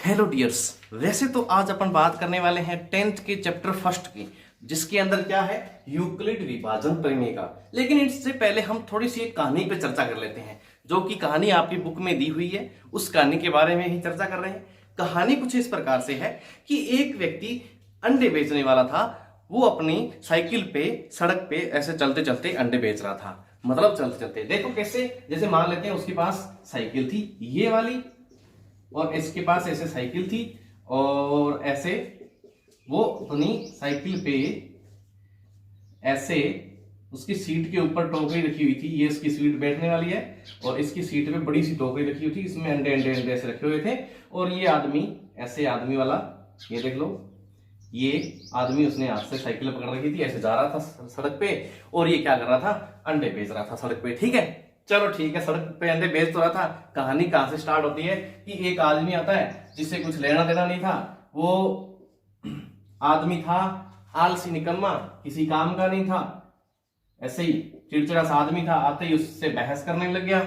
Hello dears. वैसे तो आज अपन बात करने वाले हैं 10th के चैप्टर फर्स्ट की, जिसके अंदर क्या है, यूक्लिड विभाजन प्रमेय का। लेकिन इससे पहले हम थोड़ी सी एक कहानी पे चर्चा कर लेते हैं, जो कि कहानी आपकी बुक में दी हुई है। उस कहानी के बारे में ही चर्चा कर रहे हैं। कहानी कुछ इस प्रकार से है कि एक व्यक्ति अंडे बेचने वाला था। वो अपनी साइकिल पे सड़क पे ऐसे चलते चलते अंडे बेच रहा था। मतलब चलते चलते देखो कैसे, जैसे मान लेते हैं उसके पास साइकिल थी ये वाली, और इसके पास ऐसे साइकिल थी, और ऐसे वो अपनी साइकिल पे ऐसे उसकी सीट के ऊपर टोकरी रखी हुई थी। ये इसकी सीट बैठने वाली है, और इसकी सीट पे बड़ी सी टोकरी रखी हुई थी। इसमें अंडे अंडे अंडे ऐसे रखे हुए थे। और ये आदमी ऐसे, आदमी वाला ये देख लो, ये आदमी उसने हाथ से साइकिल पकड़ रखी थी, ऐसे जा रहा था सड़क पे, और ये क्या कर रहा था, अंडे बेच रहा था सड़क पे। ठीक है, चलो ठीक है, सड़क पे अंडे बेच तो रहा था। कहानी कहां से स्टार्ट होती है कि एक आदमी आता है जिससे कुछ लेना देना नहीं था। वो आदमी था आलसी निकम्मा, किसी काम का नहीं था, ऐसे ही चिड़चिड़ा सा आदमी था। आते ही उससे बहस करने लग गया।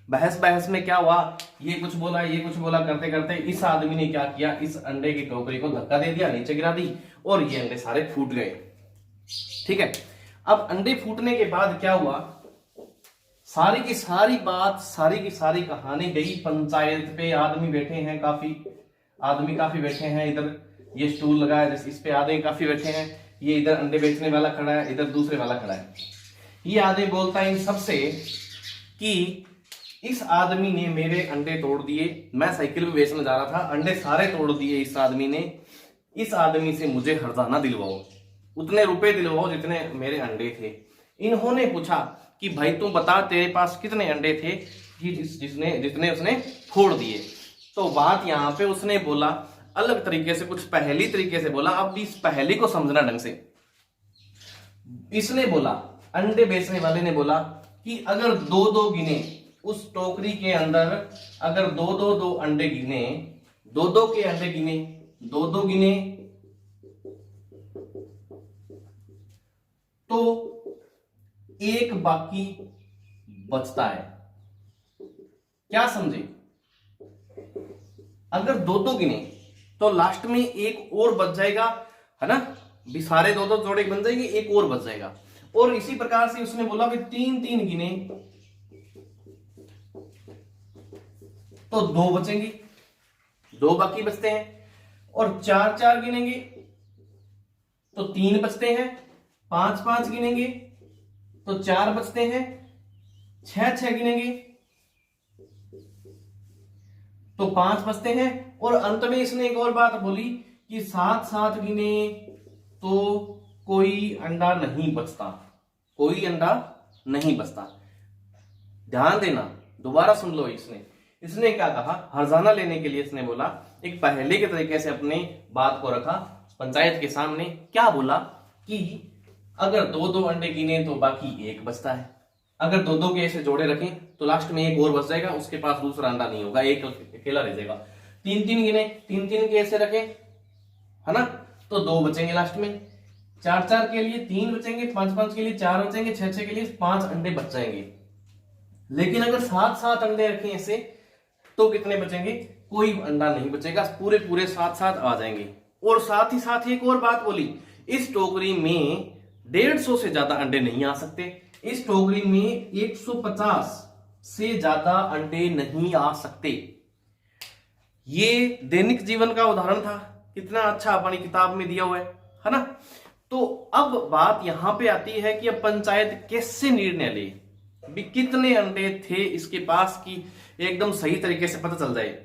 बहस में क्या हुआ, ये कुछ बोला ये कुछ बोला, करते करते इस आदमी ने क्या किया, इस अंडे की टोकरी को धक्का दे दिया, नीचे गिरा दी, और ये अंडे सारे फूट गए। ठीक है, अब अंडे फूटने के बाद क्या हुआ, सारी की सारी बात, सारी की सारी कहानी गई पंचायत पे। आदमी बैठे हैं, आदमी काफी बैठे हैं। इधर ये स्टूल लगा है, इस पे आदमी काफी बैठे हैं। ये इधर अंडे बेचने वाला खड़ा है, इधर दूसरे वाला खड़ा है। ये आदमी बोलता है इन सबसे कि इस आदमी ने मेरे अंडे तोड़ दिए। मैं साइकिल पे बेचने जा रहा था, अंडे सारे तोड़ दिए इस आदमी ने। इस आदमी से मुझे हर्जाना दिलवाओ, उतने रुपए दिलवाओ जितने मेरे अंडे थे। इन्होंने पूछा कि भाई तू बता, तेरे पास कितने अंडे थे कि जितने उसने फोड़ दिए। तो बात यहाँ पे उसने बोला अलग तरीके से, कुछ पहेली तरीके से बोला। अब इस पहेली को समझना ढंग से। इसने बोला, अंडे बेचने वाले ने बोला कि अगर दो दो गिने उस टोकरी के अंदर, अगर दो अंडे गिने, दो के अंडे गिने, दो गिने, तो एक बाकी बचता है। क्या समझे? अगर दो गिने तो लास्ट में एक और बच जाएगा, है ना, भी सारे दो जोड़े बन जाएंगे, एक और बच जाएगा। और इसी प्रकार से उसने बोला भी तीन गिने तो दो बचेंगे, दो बाकी बचते हैं। और चार गिनेंगे तो तीन बचते हैं। पांच गिनेंगे तो चार बचते हैं। छह गिनेंगे तो पांच बचते हैं। और अंत में इसने एक और बात बोली कि सात गिने तो कोई अंडा नहीं बचता, कोई अंडा नहीं बचता। ध्यान देना, दोबारा सुन लो। इसने क्या कहा, हर्जाना लेने के लिए इसने बोला, एक पहेली के तरीके से अपनी बात को रखा पंचायत के सामने। क्या बोला कि अगर दो अंडे गिने तो बाकी एक बचता है। अगर दो के ऐसे जोड़े रखें तो लास्ट में एक और बच जाएगा, उसके पास दूसरा अंडा नहीं होगा, एक अकेला रह जाएगा। तीन गिने, तीन के ऐसे रखें, है ना, तो दो बचेंगे लास्ट में। चार के लिए तीन बचेंगे, पांच के लिए चार बचेंगे, छह के लिए पांच अंडे बच जाएंगे। लेकिन अगर सात अंडे रखें ऐसे तो कितने बचेंगे? कोई अंडा नहीं बचेगा, पूरे सात आ जाएंगे। और साथ ही साथ एक और बात बोली, इस टोकरी में 150 से ज्यादा अंडे नहीं आ सकते। इस टोकरी में 150 से ज्यादा अंडे नहीं आ सकते। ये दैनिक जीवन का उदाहरण था, कितना अच्छा अपनी किताब में दिया हुआ है ना। तो अब बात यहां पे आती है कि अब पंचायत कैसे निर्णय ले, भी कितने अंडे थे इसके पास की एकदम सही तरीके से पता चल जाए।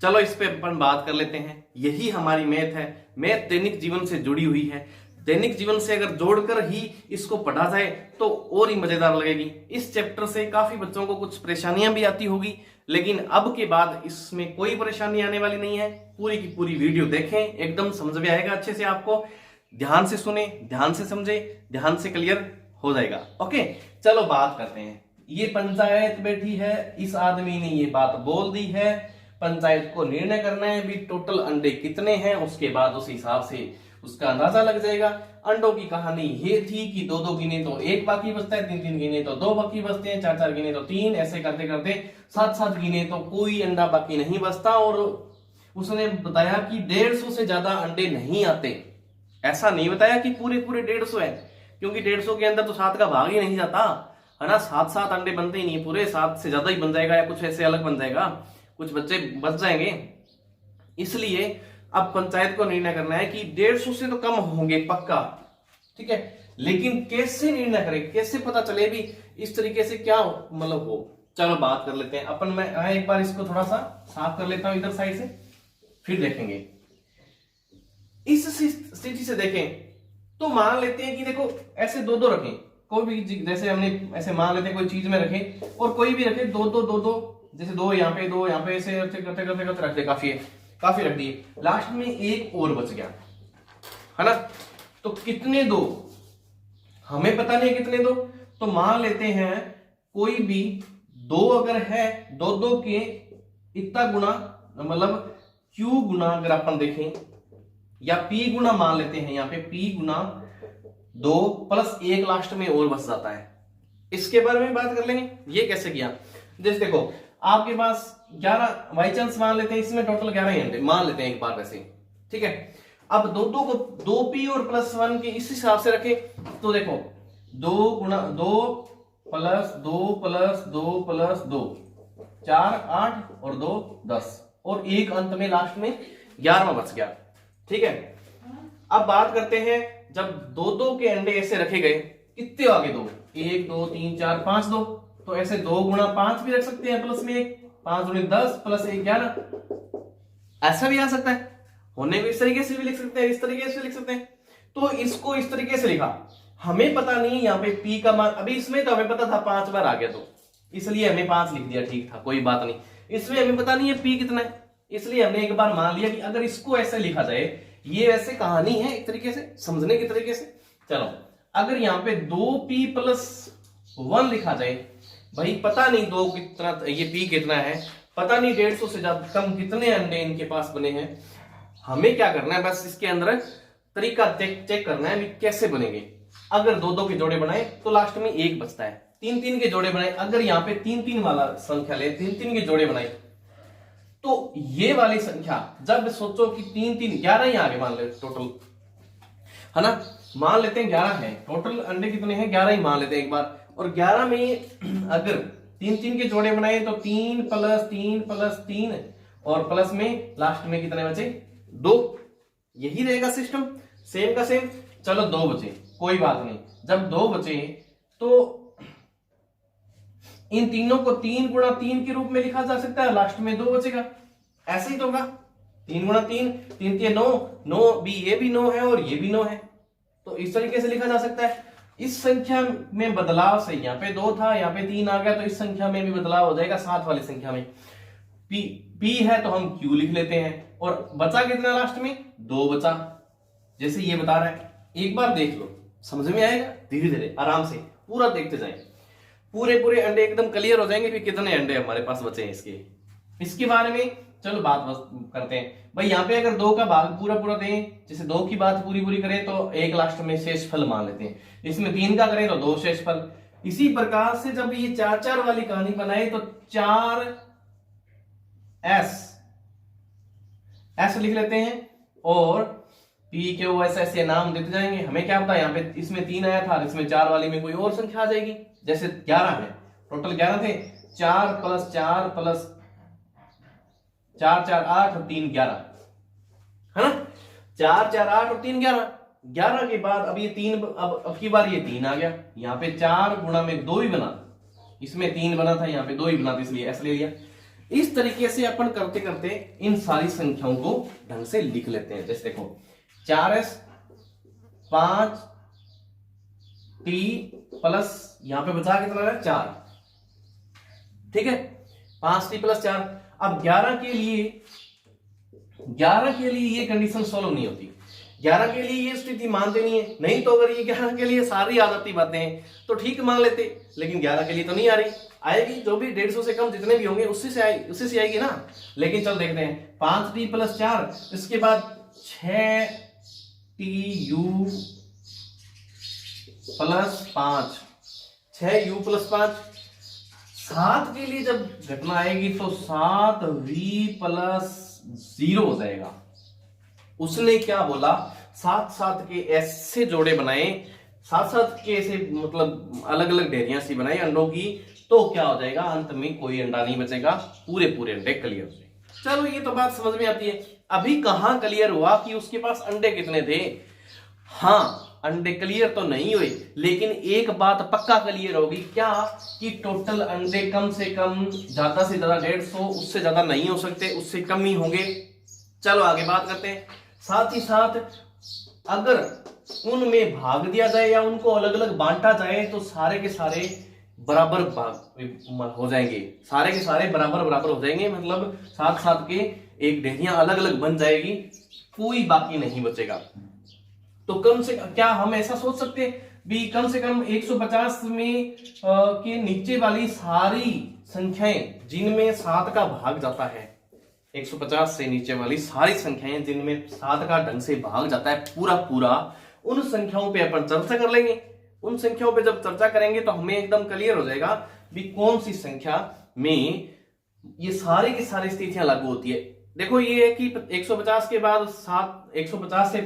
चलो इस पे अपन बात कर लेते हैं। यही हमारी मैथ है। मैथ दैनिक जीवन से जुड़ी हुई है। दैनिक जीवन से अगर जोड़कर ही इसको पढ़ा जाए तो और ही मजेदार लगेगी। इस चैप्टर से काफी बच्चों को कुछ परेशानियां भी आती होगी, लेकिन अब के बाद इसमें कोई परेशानी आने वाली नहीं है। पूरी की पूरी वीडियो देखें, एकदम समझ में आएगा अच्छे से। आपको ध्यान से सुने, ध्यान से समझे, ध्यान से क्लियर हो जाएगा। ओके, चलो बात करते हैं। ये पंचायत बैठी है, इस आदमी ने ये बात बोल दी है। पंचायत को निर्णय करना है भी टोटल अंडे कितने हैं, उसके बाद उस हिसाब से उसका अंदाजा लग जाएगा। अंडों की कहानी ये थी कि दो गिने तो एक बाकी बचता है, तीन गिने तो दो बाकी बचते हैं, चार गिने तो तीन, ऐसे करते करते सात गिने तो कोई अंडा बाकी नहीं बचता। और उसने बताया कि 150 से ज्यादा अंडे नहीं आते। ऐसा नहीं बताया कि पूरे पूरे 150 है, क्योंकि 150 के अंदर तो 7 का भाग ही नहीं जाता है ना। 7 अंडे बनते ही नहीं पूरे, 7 से ज्यादा ही बन जाएगा या कुछ ऐसे अलग बन जाएगा, कुछ बच्चे बच जाएंगे। इसलिए अब पंचायत को निर्णय करना है कि 150 से तो कम होंगे पक्का, ठीक है। लेकिन कैसे निर्णय करें, कैसे पता चले भी इस तरीके से क्या मतलब हो। चलो बात कर लेते हैं अपन। मैं एक बार इसको थोड़ा सा साफ कर लेता हूं इधर साइड से, फिर देखेंगे। इस स्थिति से देखें तो मान लेते हैं कि देखो ऐसे दो दो रखें, कोई भी जैसे हमने ऐसे मान लेते हैं कोई चीज में रखें और कोई भी रखे दो दो, जैसे दो यहाँ पे ऐसे करते करते रख दे, काफी रख दिए, लास्ट में एक और बच गया है ना। तो कितने दो हमें पता नहीं कितने दो, तो मान लेते हैं कोई भी दो अगर है, दो के इतना गुना मतलब Q गुना अगर अपन देखें या P गुना मान लेते हैं, यहाँ पे P गुना 2 प्लस 1 लास्ट में और बच जाता है। इसके बारे में बात कर लेंगे ये कैसे किया। जैसे देखो आपके पास 11 बाई चांस मान लेते हैं, इसमें टोटल 11 अंडे मान लेते हैं एक बार वैसे, ठीक है। अब दो को 2P और प्लस 1 के इस हिसाब से रखे तो देखो 2 गुना 2 प्लस 2 प्लस 2 प्लस 2 4 8 और 2 10 और एक अंत में लास्ट में 11वां बच गया, ठीक है। अब बात करते हैं जब दो के अंडे ऐसे रखे गए, कितने आगे दो 1 2 3 4 5 2, तो ऐसे 2 गुना 5 भी रख सकते हैं प्लस में 1, 5 गुना 10 प्लस 1 11, ऐसा भी आ सकता है। होने को इस तरीके से भी लिख सकते हैं, इस तरीके से लिख सकते हैं। तो इसको इस तरीके से लिखा, हमें पता नहीं यहाँ पे P का मान, अभी इसमें तो हमें पता था 5 बार आ गया तो इसलिए हमने 5 लिख दिया, ठीक था कोई बात नहीं। इसमें हमें पता नहीं है P कितना है, इसलिए हमने एक बार मान लिया कि अगर इसको ऐसे लिखा जाए, ये ऐसे कहानी है एक तरीके से समझने के तरीके से। चलो अगर यहाँ पे 2P प्लस 1 लिखा जाए, भाई पता नहीं 2 कितना, ये P कितना है पता नहीं, 150 से ज्यादा कम कितने अंडे इनके पास बने हैं। हमें क्या करना है, बस इसके अंदर तरीका चेक करना है कैसे बनेंगे। अगर 2 के जोड़े बनाए तो लास्ट में 1 बचता है, 3 के जोड़े बनाए, अगर यहाँ पे 3 वाला संख्या ले, 3 के जोड़े बनाए तो ये वाली संख्या जब सोचो कि 3 11 ही आगे मान ले टोटल, है ना। मान लेते हैं 11 है टोटल, अंडे कितने हैं 11 ही मान लेते हैं एक बार। और 11 में अगर 3 के जोड़े बनाए तो 3 प्लस 3 और प्लस में लास्ट में कितने बचे 2, यही रहेगा सिस्टम सेम का सेम। चलो 2 बचे कोई बात नहीं, जब 2 बचे तो इन तीनों को 3 गुणा 3 के रूप में लिखा जा सकता है, लास्ट में 2 बचेगा, ऐसे ही तो होगा। 3 गुणा 3 3 के 9 भी, ये भी 9 है और ये भी 9 है, तो इस तरीके से लिखा जा सकता है। इस संख्या में बदलाव से यहाँ पे 2 था, यहाँ पे 3 आ गया, तो इस संख्या में भी बदलाव हो जाएगा 7 वाली संख्या में। P है तो हम Q लिख लेते हैं, और बचा कितना लास्ट में 2 बचा, जैसे ये बता रहा है। एक बार देख लो समझ में आएगा, धीरे धीरे आराम से पूरा देखते जाएं, पूरे अंडे एकदम क्लियर हो जाएंगे कि कितने अंडे हमारे पास बचे हैं इसके बारे में। चलो बात करते हैं भाई, यहाँ पे अगर 2 का भाग पूरा दें, जैसे 2 की बात पूरी करें तो 1 लास्ट में शेषफल मान लेते हैं, इसमें 3 का करें तो 2 शेषफल। इसी प्रकार से जब ये 4 वाली कहानी बनाए तो 4 S लिख लेते हैं और P के वो ऐसे नाम देते जाएंगे। हमें क्या पता, यहाँ पे इसमें 3 आया था, इसमें 4 वाली में कोई और संख्या आ जाएगी। जैसे 11 है, टोटल 11 थे, 4 प्लस 4 प्लस 4 4 8 और 3 11, है ना। 4 4 8 और 3 11, 11 के बाद अब ये 3, अब की बार ये 3 आ गया। यहाँ पे 4 गुणा में 2 ही बना, इसमें 3 बना था, यहाँ पे 2 ही बना था, इसलिए ऐसे ले लिया। इस तरीके से अपन करते करते इन सारी संख्याओं को ढंग से लिख लेते हैं। जैसे देखो 4S 5T प्लस यहाँ पे बचा कितना है 4, ठीक है, 5T प्लस 4। अब 11 के लिए ये कंडीशन सॉल्व नहीं होती, 11 के लिए ये स्थिति मानते नहीं है। नहीं तो अगर ये 11 के लिए सारी आ जाती बातें हैं तो ठीक मान लेते, लेकिन 11 के लिए तो नहीं आ रही, आएगी जो भी 150 से कम जितने भी होंगे उसी से आएगी ना। लेकिन चल देखते हैं 5T प्लस 4, इसके बाद 6TU प्लस 5, 6U प्लस 5। 7 के लिए जब घटना आएगी तो 7V प्लस जीरो हो जाएगा। उसने क्या बोला, सात सात के ऐसे जोड़े बनाए, सात सात के ऐसे मतलब अलग अलग ढेरियां सी बनाई अंडों की, तो क्या हो जाएगा, अंत में कोई अंडा नहीं बचेगा, पूरे पूरे अंडे क्लियर हो जाएंगे। चलो ये तो बात समझ में आती है। अभी कहां क्लियर हुआ कि उसके पास अंडे कितने थे? हाँ, अंडे क्लियर तो नहीं हुए, लेकिन एक बात पक्का क्लियर होगी, क्या कि टोटल अंडे कम से कम, ज्यादा से ज्यादा 150, उससे ज्यादा नहीं हो सकते, उससे कम ही होंगे। चलो आगे बात करते हैं। साथ ही साथ अगर उनमें भाग दिया जाए या उनको अलग अलग बांटा जाए तो सारे के सारे बराबर भाग हो जाएंगे, सारे के सारे बराबर बराबर हो जाएंगे, मतलब साथ साथ के एक ढेरियां अलग अलग बन जाएगी, कोई बाकी नहीं बचेगा। तो कम से क्या हम ऐसा सोच सकते भी, कम से कम 150 में के नीचे वाली सारी संख्याएं जिनमें 7 का भाग जाता है, 150 से नीचे वाली सारी संख्याएं जिनमें 7 का ढंग से भाग जाता है पूरा पूरा, उन संख्याओं पे अपन चर्चा कर लेंगे। उन संख्याओं पे जब चर्चा करेंगे तो हमें एकदम क्लियर हो जाएगा भी कौन सी संख्या में ये सारी की सारी स्थितियां लागू होती है। देखो ये है कि 150 के बाद 150 से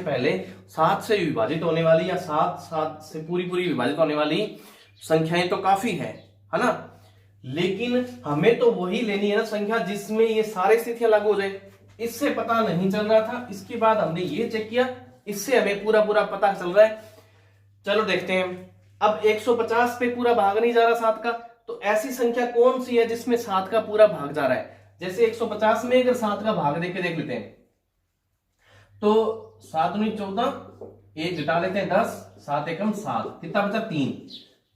पहले 7 से विभाजित होने वाली या 7 से पूरी पूरी विभाजित होने वाली संख्याएं तो काफी है ना, लेकिन हमें तो वही लेनी है ना संख्या जिसमें ये सारी स्थितियां लागू हो जाए। इससे पता नहीं चल रहा था, इसके बाद हमने ये चेक किया, इससे हमें पूरा पूरा पता चल रहा है। चलो देखते हैं। अब 150 पे पूरा भाग नहीं जा रहा 7 का, तो ऐसी संख्या कौन सी है जिसमें 7 का पूरा भाग जा रहा है? जैसे 150 में अगर 7 का भाग देख लेते हैं तो 7 दूनी 14, 1 घटा लेते हैं 10, 7 एकम 7, कितना बचा 3।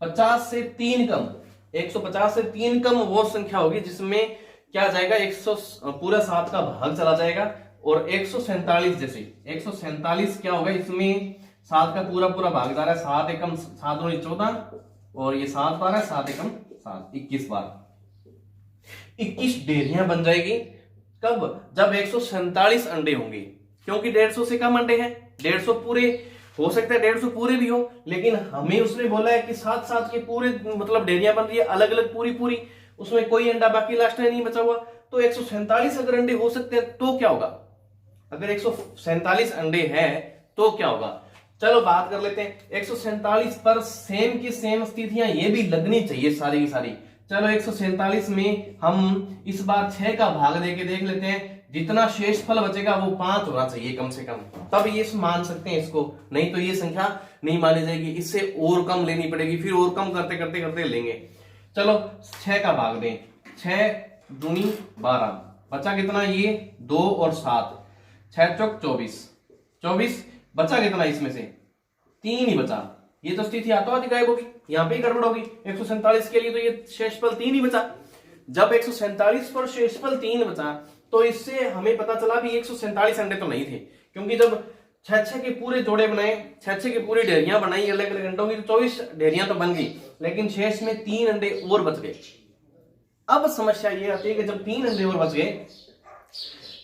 50 से 3 कम, 150 से 3 कम वो संख्या होगी जिसमें क्या जाएगा, 100 पूरा 7 का भाग चला जाएगा। और 147 जैसे 147 क्या होगा, इसमें 7 का पूरा पूरा भाग जा रहा है, 7 एकम 7 दूनी 14, और ये 7 बार है, 7 एकम 7, 21 बार, 21 ढेरियां बन जाएगी। कब? जब 147 अंडे होंगे, क्योंकि 150 से कम अंडे हैं, 150 पूरे हो सकता है, 150 पूरे भी हो, लेकिन हमें उसने बोला है कि 7 के पूरे मतलब ढेरियां बन रही है अलग अलग पूरी पूरी, उसमें कोई अंडा बाकी लास्ट में नहीं बचा हुआ। तो 147 अगर अंडे हो सकते हैं तो क्या होगा, अगर 147 अंडे हैं तो क्या होगा? चलो बात कर लेते हैं। 147 पर सेम की सेम स्थितियां ये भी लगनी चाहिए सारी की सारी। चलो 147 में हम इस बार 6 का भाग देके देख लेते हैं, जितना शेषफल बचेगा वो 5 होना चाहिए कम से कम, तब ये मान सकते हैं इसको, नहीं तो ये संख्या नहीं मानी जाएगी, इससे और कम लेनी पड़ेगी, फिर और कम करते करते करते लेंगे। चलो 6 का भाग दें, 6 दूनी 12, बचा कितना, ये 2 और 7, 6 चौक 24, बचा कितना, इसमें से 3 ही बचा। ये तो स्थिति आती गायब होगी, यहां पे ही गड़बड़ होगी। 147 के लिए तो ये शेषफल 3 ही बचा। जब 147 पर शेषफल 3 बचा तो इससे हमें पता चला भी 147 अंडे तो नहीं थे, क्योंकि जब 6 के पूरे जोड़े बनाए, 6 की पूरी ढेरियां बनाई अलग अलग अंडों की, तो 24 ढेरियां तो बन गई, लेकिन शेष में 3 अंडे और बच गए। अब समस्या ये आती है कि जब 3 अंडे और बच गए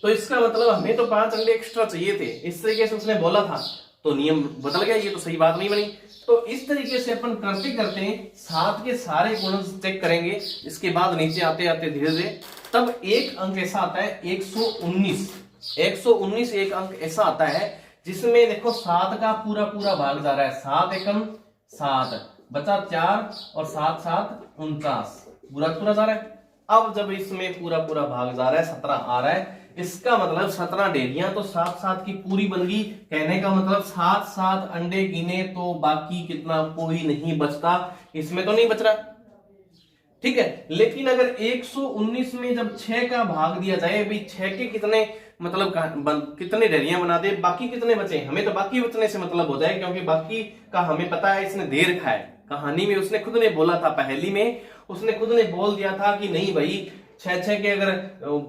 तो इसका मतलब हमें तो 5 अंडे एक्स्ट्रा चाहिए थे, इस तरीके से उसने बोला था, तो नियम बदल गया, ये तो सही बात नहीं बनी। तो इस तरीके से अपन करते करते 7 के सारे गुण चेक करेंगे, इसके बाद नीचे आते आते धीरे धीरे तब एक अंक ऐसा आता है 119 एक अंक ऐसा आता है जिसमें देखो 7 का पूरा पूरा भाग जा रहा है, 7 एकम 7, बचा 4 और 7 7 49, पूरा पूरा जा रहा है। अब जब इसमें पूरा पूरा भाग जा रहा है, 17 आ रहा है, इसका मतलब 17 ढेरियां तो 7 की पूरी बन गई। कहने का मतलब 7 अंडे गिने तो बाकी कितना, कोई नहीं बचता, इसमें तो नहीं बच रहा, ठीक है। लेकिन अगर 119 में जब 6 का भाग दिया जाए, भाई 6 के कितने मतलब कितने ढेरियां बना दे, बाकी कितने बचे, हमें तो बाकी बचने से मतलब हो जाए, क्योंकि बाकी का हमें पता है, इसने दे रखा है। कहानी में उसने खुद ने बोला था, पहेली में उसने खुद ने बोल दिया था कि नहीं भाई 6 के अगर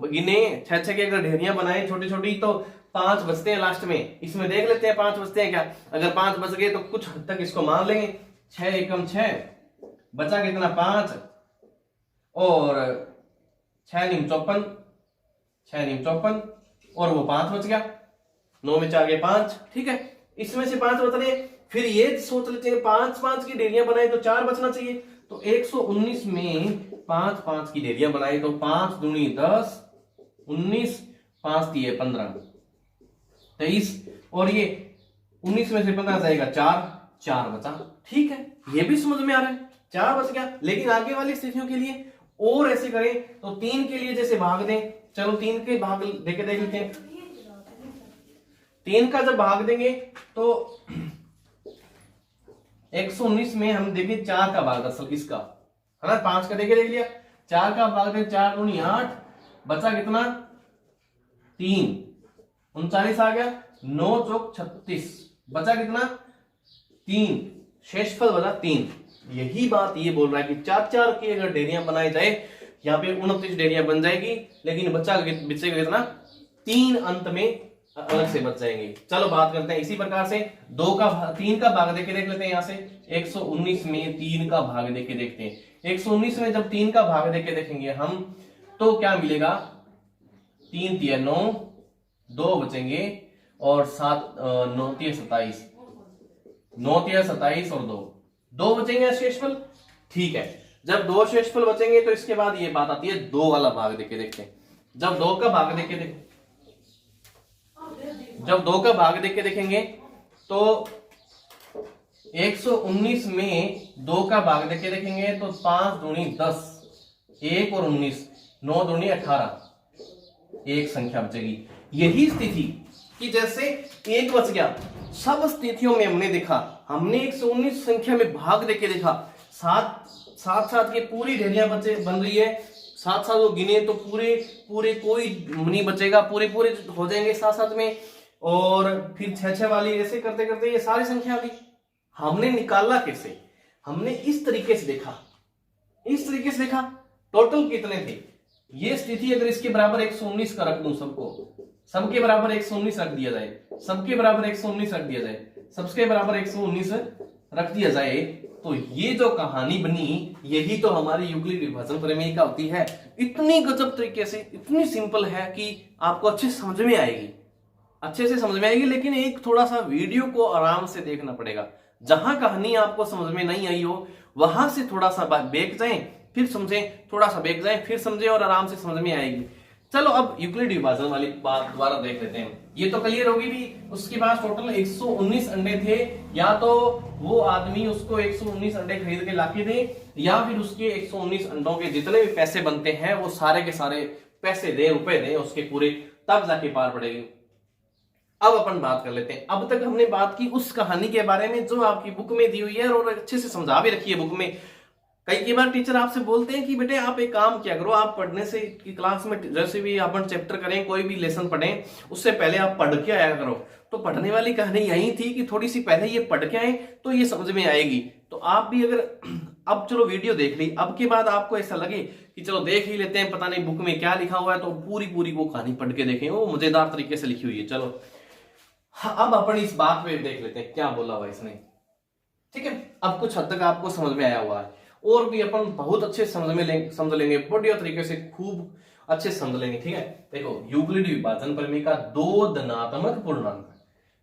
गिने, 6 के अगर ढेरियां बनाए छोटी छोटी तो 5 बचते हैं लास्ट में, इसमें देख लेते हैं 5 बचते हैं क्या। अगर 5 बच गए तो कुछ हद तक इसको मान लेंगे, 6 एकम 6, बचा कितना 5, और 6 नीम 54, 6 नीम 54, और वो 5 बच गया, 9 में 4 गए 5, ठीक है। इसमें से 5 बच रहे, फिर ये सोच लेते हैं 5 की ढेरियां बनाए तो 4 बचना चाहिए, तो 119 में 5 की ढेरियां बनाए तो 5 दूनी 10, 19, 5 दिए 15, 23, और ये 19 में से 15 जाएगा 4, 4 बचा। ठीक है, ये भी समझ में आ रहा है, 4 बच गया। लेकिन आगे वाली स्थितियों के लिए और ऐसे करें तो 3 के लिए जैसे भाग दें, चलो 3 के भाग देके देख लेते हैं। 3 का जब भाग देंगे तो 119 में हम देखें 4 का भाग असल इसका है ना, 5 का देख लिया, 4 का भाग दें, 4 दूनी 8, बचा कितना 3, 39 आ गया, 9 चौक 36, बचा कितना 3, शेषफल बचा 3। यही बात ये बोल रहा है कि 4-4 की अगर डेरियां बनाई जाए, यहाँ पे 29 डेरियां बन जाएगी, लेकिन बचेगा कितना 3 अंत में अलग से बच जाएंगे। चलो बात करते हैं इसी प्रकार से 3 का भाग देके देख लेते हैं। यहाँ से 119 में 3 का भाग देके देखते हैं। 119 में जब 3 का भाग देके देखेंगे हम तो क्या मिलेगा, 3 तिया 9, 2 बचेंगे और 7 9 तिया 27, 9 तिया 27 और 2 बचेंगे शेषफल। ठीक है, जब 2 शेषफल बचेंगे तो इसके बाद ये बात आती है 2 वाला भाग देके देखते हैं। जब 2 का भाग देके देखेंगे तो 119 में 2 का भाग देके देखेंगे तो 5 दूनी 10, 1 और 19, 9 दूनी 18, एक संख्या बचेगी। यही स्थिति कि जैसे 1 बच गया, सब स्थितियों में हमने देखा, हमने 119 संख्या में भाग देके देखा, साथ के पूरी ढेरियां बन रही है, साथ वो गिने तो पूरे कोई नहीं बचेगा, पूरे हो जाएंगे साथ में, और फिर 6-6 वाली ऐसे करते करते ये सारी संख्या भी हमने निकाला कैसे, हमने इस तरीके से देखा टोटल कितने थे। ये स्थिति अगर इसके बराबर 119 का रख दूं, सबके बराबर 119 रख दिया जाए, सबके बराबर 119 रख दिया जाए, सबके बराबर 119 रख दिया जाए, तो ये जो कहानी बनी यही तो हमारी यूक्लिड विभाजन प्रमेय का होती है। इतनी गजब तरीके से, इतनी सिंपल है कि आपको अच्छे से समझ में आएगी, लेकिन एक थोड़ा सा वीडियो को आराम से देखना पड़ेगा। जहां कहानी आपको समझ में नहीं आई हो वहां से थोड़ा सा बैक जाएं, फिर समझें, थोड़ा सा बैक जाएं, फिर समझें, और आराम से समझ में आएगी। चलो अब यूक्लिड विभाजन वाली बात दोबारा देख लेते हैं, ये तो क्लियर होगी भी। उसके पास टोटल 119 अंडे थे, या तो वो आदमी उसको 119 अंडे खरीद के लाके दे, या फिर उसके 119 अंडों के जितने भी पैसे बनते हैं वो सारे के सारे पैसे दे, रुपए दे उसके पूरे, तब जाके पार पड़ेगी। अब अपन बात कर लेते हैं। अब तक हमने बात की उस कहानी के बारे में जो आपकी बुक में दी हुई है और अच्छे से समझा भी रखी है बुक में। कई बार टीचर आपसे बोलते हैं कि बेटे आप एक काम क्या करो, आप पढ़ने से की क्लास में जैसे भी अपन चैप्टर करें, कोई भी लेसन पढ़ें, उससे पहले आप पढ़ के आया करो। तो पढ़ने वाली कहानी यही थी कि थोड़ी सी पहले ये पढ़ के आए तो ये समझ में आएगी। तो आप भी अगर अब चलो वीडियो देख ली, अब के बाद आपको ऐसा लगे कि चलो देख ही लेते हैं, पता नहीं बुक में क्या लिखा हुआ है, तो पूरी वो कहानी पढ़ के देखें, वो मजेदार तरीके से लिखी हुई है। चलो अब अपन इस बात पे देख लेते हैं क्या बोला हुआ इसने। ठीक है, अब कुछ हद तक आपको समझ में आया हुआ है, और भी अपन बहुत अच्छे समझ लेंगे, बढ़िया तरीके से खूब अच्छे समझ लेंगे। ठीक है, देखो यूक्लिड विभाजन प्रमेय का 2 धनात्मक पूर्णांक,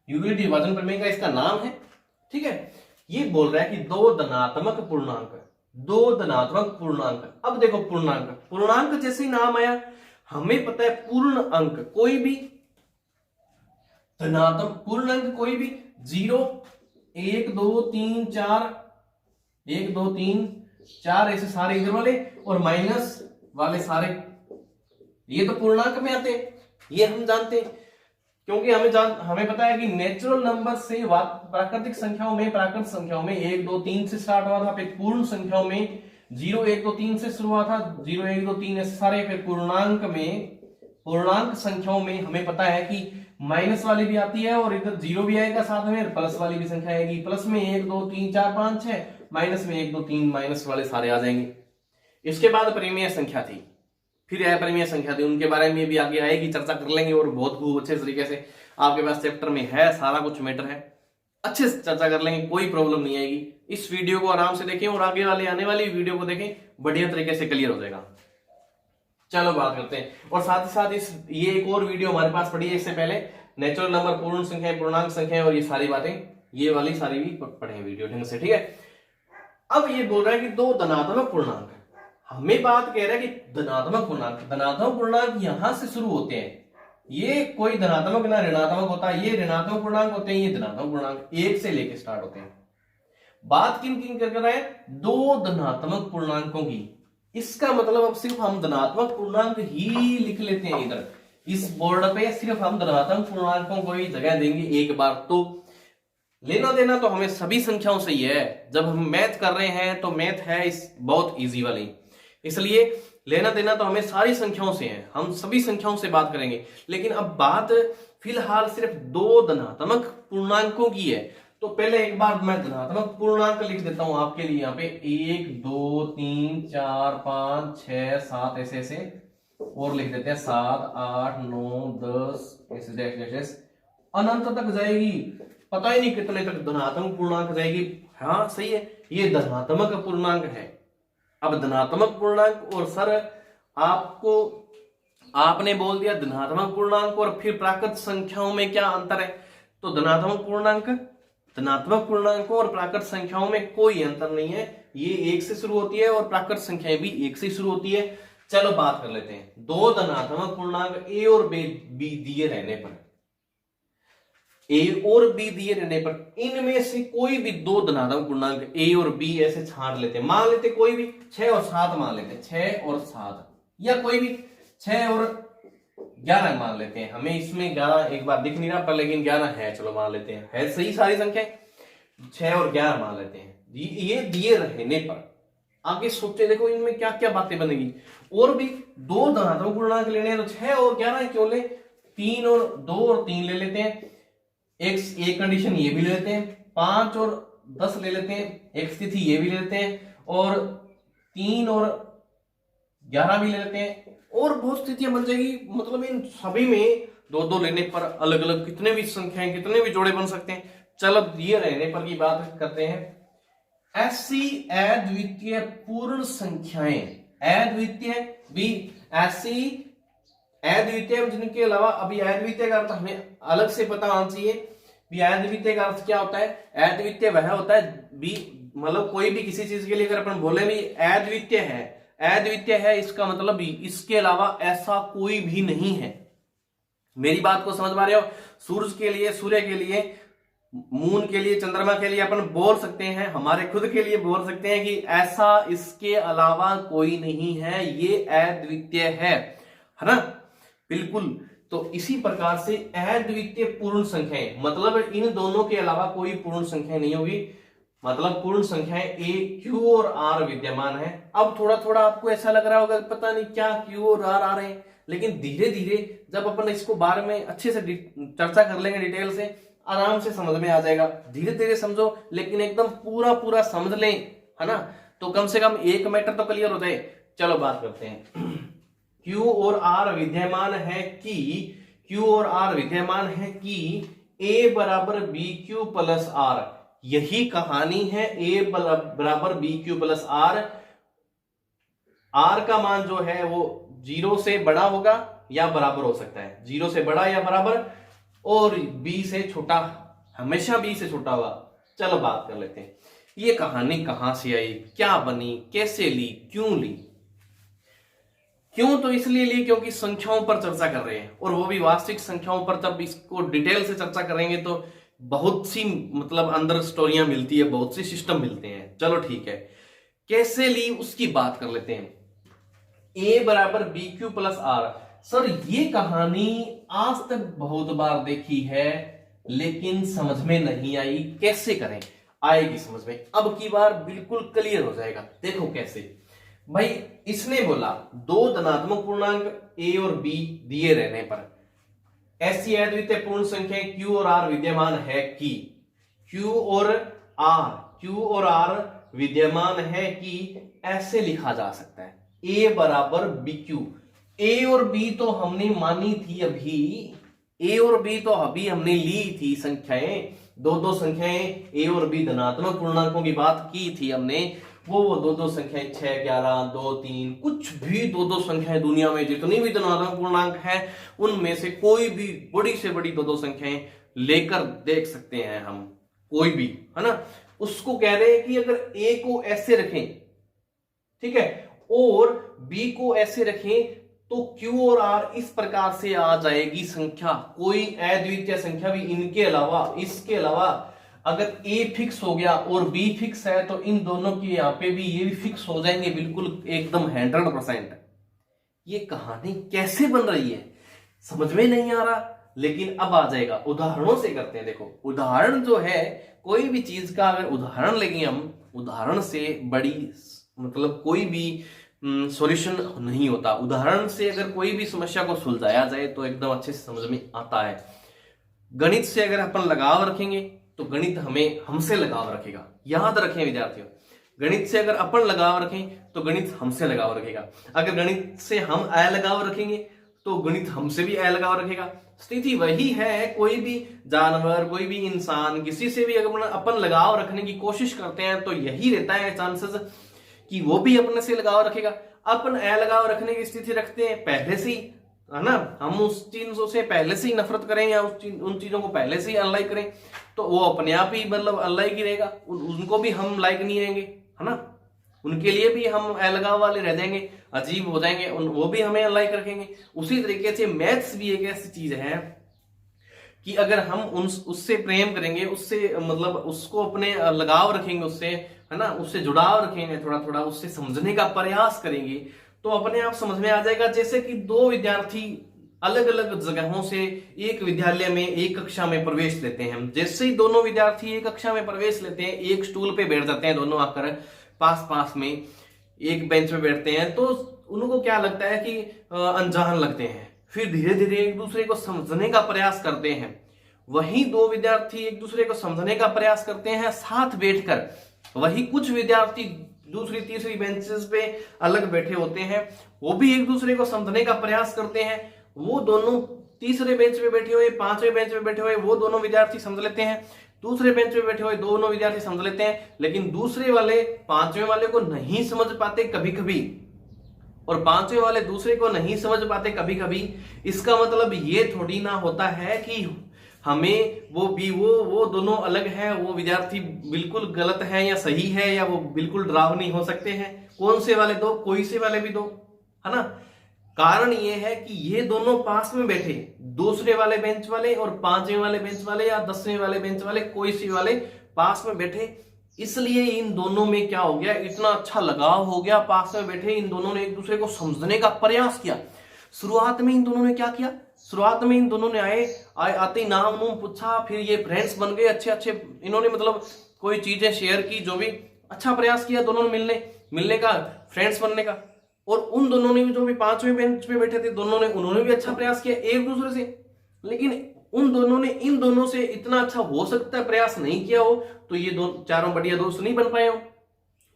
यूक्लिड विभाजन प्रमेय का इसका नाम है। ठीक है, ये बोल रहा है कि 2 धनात्मक पूर्णांक। अब देखो पूर्णांक जैसे ही नाम आया, हमें पता है पूर्ण अंक कोई भी, धनात्मक पूर्ण अंक कोई भी, 0 1 2 3 4, 1 2 3 4 ऐसे सारे इधर वाले, और माइनस वाले सारे, ये तो पूर्णांक में आते हैं, ये हम जानते हैं, क्योंकि हमें पता है कि नेचुरल नंबर से प्राकृतिक संख्याओं में 1 2 3 से स्टार्ट हुआ था, फिर पूर्ण संख्याओं में 0 1 2 3 से शुरू हुआ था, 0 1 2 3 ऐसे सारे, फिर पूर्णांक संख्याओं में हमें पता है कि माइनस वाली भी आती है, और इधर 0 भी आएगा साथ में, प्लस वाली भी संख्या आएगी, प्लस में 1 2 3 4 5 6, माइनस में 1 2 3 माइनस वाले सारे आ जाएंगे। इसके बाद परिमेय संख्या थी, फिर अपरिमेय संख्या थी, उनके बारे में भी आगे आएगी, चर्चा कर लेंगे, और बहुत खूब अच्छे तरीके से आपके पास चैप्टर में है, सारा कुछ मैटर है, अच्छे से चर्चा कर लेंगे, कोई प्रॉब्लम नहीं आएगी। इस वीडियो को आराम से देखें और आगे आने वाली वीडियो को देखें, बढ़िया तरीके से क्लियर हो जाएगा। चलो बात करते हैं, और साथ ही साथ ये एक और वीडियो हमारे पास पड़ी है इससे पहले, नेचुरल नंबर, पूर्ण संख्या, पूर्णांक संख्या, और ये सारी बातें, ये वाली सारी भी पढ़े वीडियो ढंग से। ठीक है, अब ये बोल रहा है कि 2 धनात्मक पूर्णांक, हमें बात कह रहा है कि धनात्मक पूर्णांक यहां से शुरू होते हैं। ये कोई धनात्मक ना ऋणात्मक होता है, ये ऋणात्मक पूर्णांक होते हैं, ये धनात्मक पूर्णांक, एक से लेके स्टार्ट होते हैं। बात किन किन कर रहा है? दो धनात्मक पूर्णांकों की। इसका मतलब अब सिर्फ हम धनात्मक पूर्णांक ही लिख लेते हैं इधर इस बोर्ड पे, सिर्फ हम धनात्मक पूर्णांकों को ही जगह देंगे एक बार। तो लेना देना तो हमें सभी संख्याओं से ही है। जब हम मैथ कर रहे हैं तो मैथ है इस बहुत इजी वाली, इसलिए लेना देना तो हमें सारी संख्याओं से है, हम सभी संख्याओं से बात करेंगे। लेकिन अब बात फिलहाल सिर्फ दो धनात्मक पूर्णांकों की है। तो पहले एक बार मैं धनात्मक पूर्णांक लिख देता हूं आपके लिए यहाँ पे, 1 2 3 4 5 6 7 ऐसे ऐसे, और लिख देते हैं 7 8 9 10 ऐसे अनंत तक जाएगी, पता ही नहीं कितने तक धनात्मक पूर्णांक जाएगी। हाँ सही है, ये धनात्मक पूर्णांक है। अब धनात्मक पूर्णांक और सर आपने बोल दिया धनात्मक पूर्णांक और फिर प्राकृत संख्याओं में क्या अंतर है? तो धनात्मक पूर्णांकों और प्राकृत संख्याओं में कोई अंतर नहीं है, ये एक से शुरू होती है और प्राकृत संख्याएं भी एक से शुरू होती है। चलो बात कर लेते हैं। दो धनात्मक पूर्णांक ए और बी दिए रहने पर, ए और बी दिए रहने पर इनमें से कोई भी दो धनात्मक पूर्णांक ए और बी ऐसे छांट लेते हैं। मान लेते कोई भी 6 और 7 मान लेते हैं, 6 और 7, या कोई भी 6 और 11 मान लेते हैं। हमें इसमें 11 एक बार दिख नहीं रहा पर लेकिन 11 है, चलो मान लेते हैं, है सही सारी संख्याएं। 6 और 11 मान लेते हैं, ये दिए रहने पर आगे सोचते देखो इनमें क्या क्या बातें बनेगी। और भी दो धनात्मक पूर्णांक लेने हैं तो 6 और 11 क्यों ले, 3 और 2 और 3 ले लेते हैं, एक कंडीशन ये भी ले लेते हैं, 5 और 10 ले लेते हैं, एक स्थिति ये भी ले लेते हैं, और 3 और 11 भी ले लेते हैं, और बहुत स्थितियां बन जाएगी। मतलब इन सभी में दो दो लेने पर अलग अलग कितने भी संख्याएं, कितने भी जोड़े बन सकते हैं। चलो दिए रहने पर की बात करते हैं। ऐसी अद्वितीय पूर्ण संख्याएं, अद्वितीय भी ऐसी अद्वितीय जिनके अलावा, अभी अद्वितीय का अर्थ हमें अलग से पता होना चाहिए। भी अद्वितीय का अर्थ क्या होता है? अद्वितीय वह होता है भी, मतलब कोई भी किसी चीज के लिए अगर अपन बोले भी अद्वितीय है, इसका मतलब भी इसके अलावा ऐसा कोई भी नहीं है। मेरी बात को समझ पा रहे हो? सूरज के लिए, सूर्य के लिए, मून के लिए, चंद्रमा के लिए अपन बोल सकते हैं, हमारे खुद के लिए बोल सकते हैं कि ऐसा इसके अलावा कोई नहीं है, ये अद्वितीय है ना? बिल्कुल। तो इसी प्रकार से अद्वितीय पूर्ण संख्याएं, मतलब इन दोनों के अलावा कोई पूर्ण संख्या नहीं होगी, मतलब पूर्ण संख्याएं ए, क्यू और आर विद्यमान है। अब थोड़ा थोड़ा आपको ऐसा लग रहा होगा पता नहीं क्या क्यू और आर आ रहे हैं, लेकिन धीरे धीरे जब अपन इसको बारे में अच्छे से चर्चा कर लेंगे, डिटेल से, आराम से समझ में आ जाएगा। धीरे धीरे समझो, लेकिन एकदम पूरा पूरा समझ लें, है ना? तो कम से कम एक मैटर तो क्लियर हो जाए। चलो बात करते हैं। Q और R विद्यमान है कि A बराबर बी क्यू प्लस आर। यही कहानी है, A बराबर B Q plus R. R का मान जो है वो 0 से बड़ा होगा या बराबर हो सकता है, 0 से बड़ा या बराबर, और B से छोटा, हमेशा B से छोटा होगा। चलो बात कर लेते हैं, ये कहानी कहां से आई, क्या बनी, कैसे ली, क्यों ली? क्यों तो इसलिए ली क्योंकि संख्याओं पर चर्चा कर रहे हैं, और वो भी वास्तविक संख्याओं पर। जब इसको डिटेल से चर्चा करेंगे तो बहुत सी मतलब अंदर स्टोरियां मिलती है, बहुत से सिस्टम मिलते हैं। चलो ठीक है, कैसे ली उसकी बात कर लेते हैं। A बराबर B Q plus R. Sir ये कहानी आज तक बहुत बार देखी है, लेकिन समझ में नहीं आई, कैसे करें? आएगी समझ में, अब की बार बिल्कुल क्लियर हो जाएगा। देखो कैसे भाई, इसने बोला दो धनात्मक पूर्णांक ए और बी दिए रहने पर ऐसी अद्वितीय पूर्ण संख्या क्यू और आर विद्यमान है कि क्यू और आर विद्यमान है कि ऐसे लिखा जा सकता है, ए बराबर बी क्यू। ए और बी तो हमने मानी थी अभी, ए और बी तो अभी हमने ली थी संख्याएं, दो संख्याएं ए और बी धनात्मक पूर्णांकों की बात की थी हमने। वो दो संख्याएं 6 11 2 3, कुछ भी दो संख्याएं दुनिया में जितनी भी धनात्मक पूर्णांक है उनमें से कोई भी बड़ी से बड़ी दो संख्याएं लेकर देख सकते हैं हम, कोई भी, है ना? उसको कह रहे हैं कि अगर ए को ऐसे रखें, ठीक है, और बी को ऐसे रखें तो Q और R इस प्रकार से आ जाएगी संख्या, कोई अद्वितीय संख्या भी इनके अलावा, इसके अलावा अगर A फिक्स हो गया और B फिक्स है तो इन दोनों की यहाँ पे भी ये भी फिक्स हो जाएंगे बिल्कुल एकदम 100%। ये कहानी कैसे बन रही है समझ में नहीं आ रहा, लेकिन अब आ जाएगा। उदाहरणों से करते हैं। देखो उदाहरण जो है, कोई भी चीज का अगर उदाहरण लेंगे हम, उदाहरण से बड़ी मतलब कोई भी सॉल्यूशन नहीं होता। उदाहरण से अगर कोई भी समस्या को सुलझाया जाए तो एकदम अच्छे से समझ में आता है। गणित से अगर अपन लगाव रखेंगे तो गणित हमें हमसे लगाव रखेगा। याद रखें विद्यार्थियों, गणित से अगर अपन लगाव रखें तो गणित हमसे लगाव रखेगा। अगर गणित से हम अलगाव रखेंगे तो गणित हमसे भी अलगाव रखेगा। स्थिति वही है, कोई भी जानवर, कोई भी इंसान, किसी से भी अगर अपन लगाव रखने की कोशिश करते हैं तो यही रहता है चांसेस कि वो भी अपने से लगाव रखेगा। अपन अलगाव रखने की स्थिति रखते हैं पहले से ही, है ना, हम उस चीजों से पहले से ही नफरत करें या उन चीजों को पहले से ही अनलाइक करें तो वो अपने आप ही मतलब अनलाइक ही रहेगा, उनको भी हम लाइक नहीं रहेंगे, है ना, उनके लिए भी हम अलगाव वाले रह जाएंगे, अजीब हो जाएंगे, वो भी हमें अनलाइक रखेंगे। उसी तरीके से मैथ्स भी एक ऐसी चीज है कि अगर हम उससे प्रेम करेंगे, उससे मतलब उसको अपने लगाव रखेंगे, उससे, है ना, उससे जुड़ाव रखेंगे, थोड़ा थोड़ा उससे समझने का प्रयास करेंगे तो अपने आप समझ में आ जाएगा। जैसे कि दो विद्यार्थी अलग अलग जगहों से एक विद्यालय में एक कक्षा में प्रवेश लेते हैं, जैसे ही दोनों विद्यार्थी एक कक्षा में प्रवेश लेते हैं, एक स्टूल पे बैठ जाते हैं, दोनों आकर पास पास में एक बेंच पे बैठते हैं, तो उनको क्या लगता है कि अनजान लगते हैं। फिर धीरे धीरे एक दूसरे को समझने का प्रयास करते हैं। वही दो विद्यार्थी एक दूसरे को समझने का प्रयास करते हैं साथ बैठकर। वही कुछ विद्यार्थी दूसरी तीसरी बेंचेस पे अलग बैठे होते हैं, वो भी एक दूसरे को समझने का प्रयास करते हैं। वो दोनों तीसरे बेंच पे बैठे हुए, पांचवें बेंच पे बैठे हुए वो दोनों विद्यार्थी समझ लेते हैं, दूसरे बेंच पे बैठे हुए दोनों विद्यार्थी समझ लेते हैं, लेकिन दूसरे वाले पांचवें वाले को नहीं समझ पाते कभी कभी, और पांचवें वाले दूसरे को नहीं समझ पाते कभी कभी। इसका मतलब ये थोड़ी ना होता है कि हमें वो दोनों अलग हैं, वो विद्यार्थी बिल्कुल गलत है या सही है, या वो बिल्कुल डरावनी हो सकते हैं। कौन से वाले दो, कोई से वाले भी दो, है ना। कारण ये है कि ये दोनों पास में बैठे, दूसरे वाले बेंच वाले और पांचवें वाले बेंच वाले या 10वें वाले बेंच वाले, कोई सी वाले पास में बैठे, इसलिए इन दोनों में क्या हो गया, इतना अच्छा लगाव हो गया। पास में बैठे इन दोनों ने एक दूसरे को समझने का प्रयास किया। शुरुआत में इन दोनों ने क्या किया, शुरुआत में इन दोनों ने आते ही नाम नूम पूछा, फिर ये फ्रेंड्स बन गए अच्छे अच्छे। इन्होंने मतलब कोई चीजें शेयर की, जो भी अच्छा प्रयास किया दोनों ने मिलने का, फ्रेंड्स बनने का। और उन दोनों ने भी, जो भी पांचवें बेंच पे बैठे थे दोनों ने, उन्होंने भी अच्छा प्रयास किया एक दूसरे से। लेकिन उन दोनों ने इन दोनों से इतना अच्छा हो सकता है प्रयास नहीं किया हो तो ये चारों बढ़िया दोस्त नहीं बन पाए हो।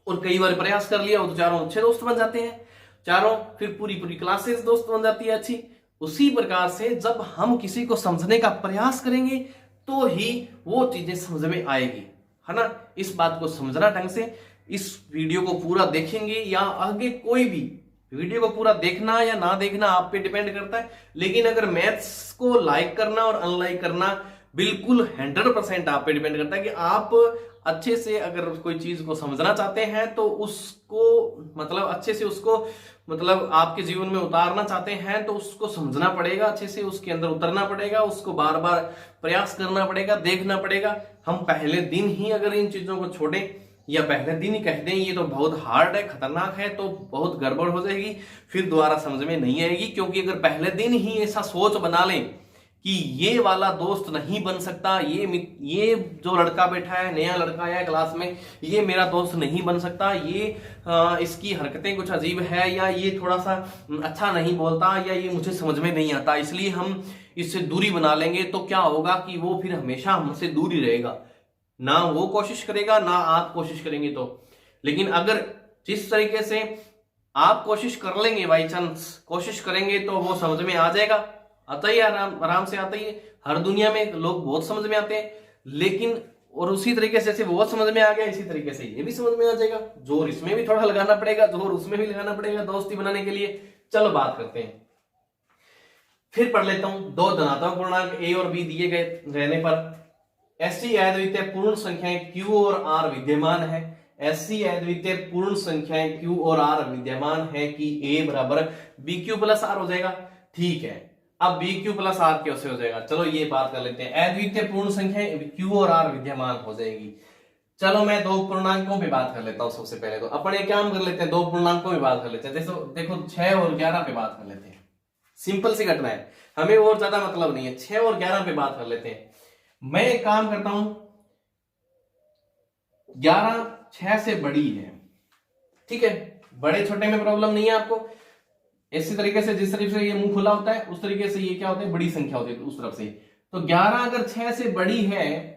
और कई बार प्रयास कर लिया हो तो चारों अच्छे दोस्त बन जाते हैं, चारों फिर पूरी पूरी क्लासेस दोस्त बन जाती है अच्छी। उसी प्रकार से जब हम किसी को समझने का प्रयास करेंगे तो ही वो चीजें समझ में आएगी, है ना। इस बात को समझना ढंग से, इस वीडियो को पूरा देखेंगे या आगे कोई भी वीडियो को पूरा देखना या ना देखना आप पे डिपेंड करता है। लेकिन अगर मैथ्स को लाइक करना और अनलाइक करना बिल्कुल 100% आप पे डिपेंड करता है कि आप अच्छे से अगर कोई चीज को समझना चाहते हैं तो उसको मतलब अच्छे से उसको मतलब आपके जीवन में उतारना चाहते हैं तो उसको समझना पड़ेगा, अच्छे से उसके अंदर उतरना पड़ेगा, उसको बार बार प्रयास करना पड़ेगा, देखना पड़ेगा। हम पहले दिन ही अगर इन चीजों को छोड़ें या पहले दिन ही कह दें ये तो बहुत हार्ड है, खतरनाक है, तो बहुत गड़बड़ हो जाएगी, फिर दोबारा समझ में नहीं आएगी। क्योंकि अगर पहले दिन ही ऐसा सोच बना लें कि ये वाला दोस्त नहीं बन सकता, ये जो लड़का बैठा है, नया लड़का है क्लास में, ये मेरा दोस्त नहीं बन सकता, ये इसकी हरकतें कुछ अजीब है, या ये थोड़ा सा अच्छा नहीं बोलता, या ये मुझे समझ में नहीं आता, इसलिए हम इससे दूरी बना लेंगे, तो क्या होगा कि वो फिर हमेशा हमसे दूर ही रहेगा, ना वो कोशिश करेगा ना आप कोशिश करेंगे। तो लेकिन अगर जिस तरीके से आप कोशिश कर लेंगे, बाई चांस कोशिश करेंगे, तो वो समझ में आ जाएगा, आता ही आराम से आता ही है। हर दुनिया में लोग बहुत समझ में आते हैं, लेकिन और उसी तरीके से वो समझ में आ गया, इसी तरीके से ये भी समझ में आ जाएगा। जोर इसमें भी थोड़ा लगाना पड़ेगा, जोर उसमें भी लगाना पड़ेगा दोस्ती बनाने के लिए। चलो बात करते हैं, फिर पढ़ लेता हूं। दो धनात्मक पूर्णांक a और b दिए गए रहने पर ऐसी अद्वितीय पूर्ण संख्याएं q और r विद्यमान है ऐसी अद्वितीय पूर्ण संख्याएं Q और R विद्यमान है कि A बराबर BQ प्लस R हो जाएगा। ठीक है, अब BQ प्लस R कैसे हो जाएगा, चलो ये बात कर लेते हैं। अद्वितीय पूर्ण संख्याएं Q और R विद्यमान हो जाएगी। चलो मैं दो पूर्णांकों पे बात कर लेता हूं। सबसे पहले तो अपन एक काम कर लेते हैं, दो पूर्णांकों पे बात कर लेते हैं। देखो 6 और 11 पे बात कर लेते हैं। सिंपल सी घटना है, हमें और ज्यादा मतलब नहीं है। 6 और 11 पे बात कर लेते हैं। मैं एक काम करता हूं, 11 6 से बड़ी है, ठीक है, बड़े छोटे में प्रॉब्लम नहीं है आपको। इसी तरीके से जिस तरीके से ये मुंह खुला होता है उस तरीके से ये क्या होता है, बड़ी संख्या होती है उस तरफ से। तो 11 अगर 6 से बड़ी है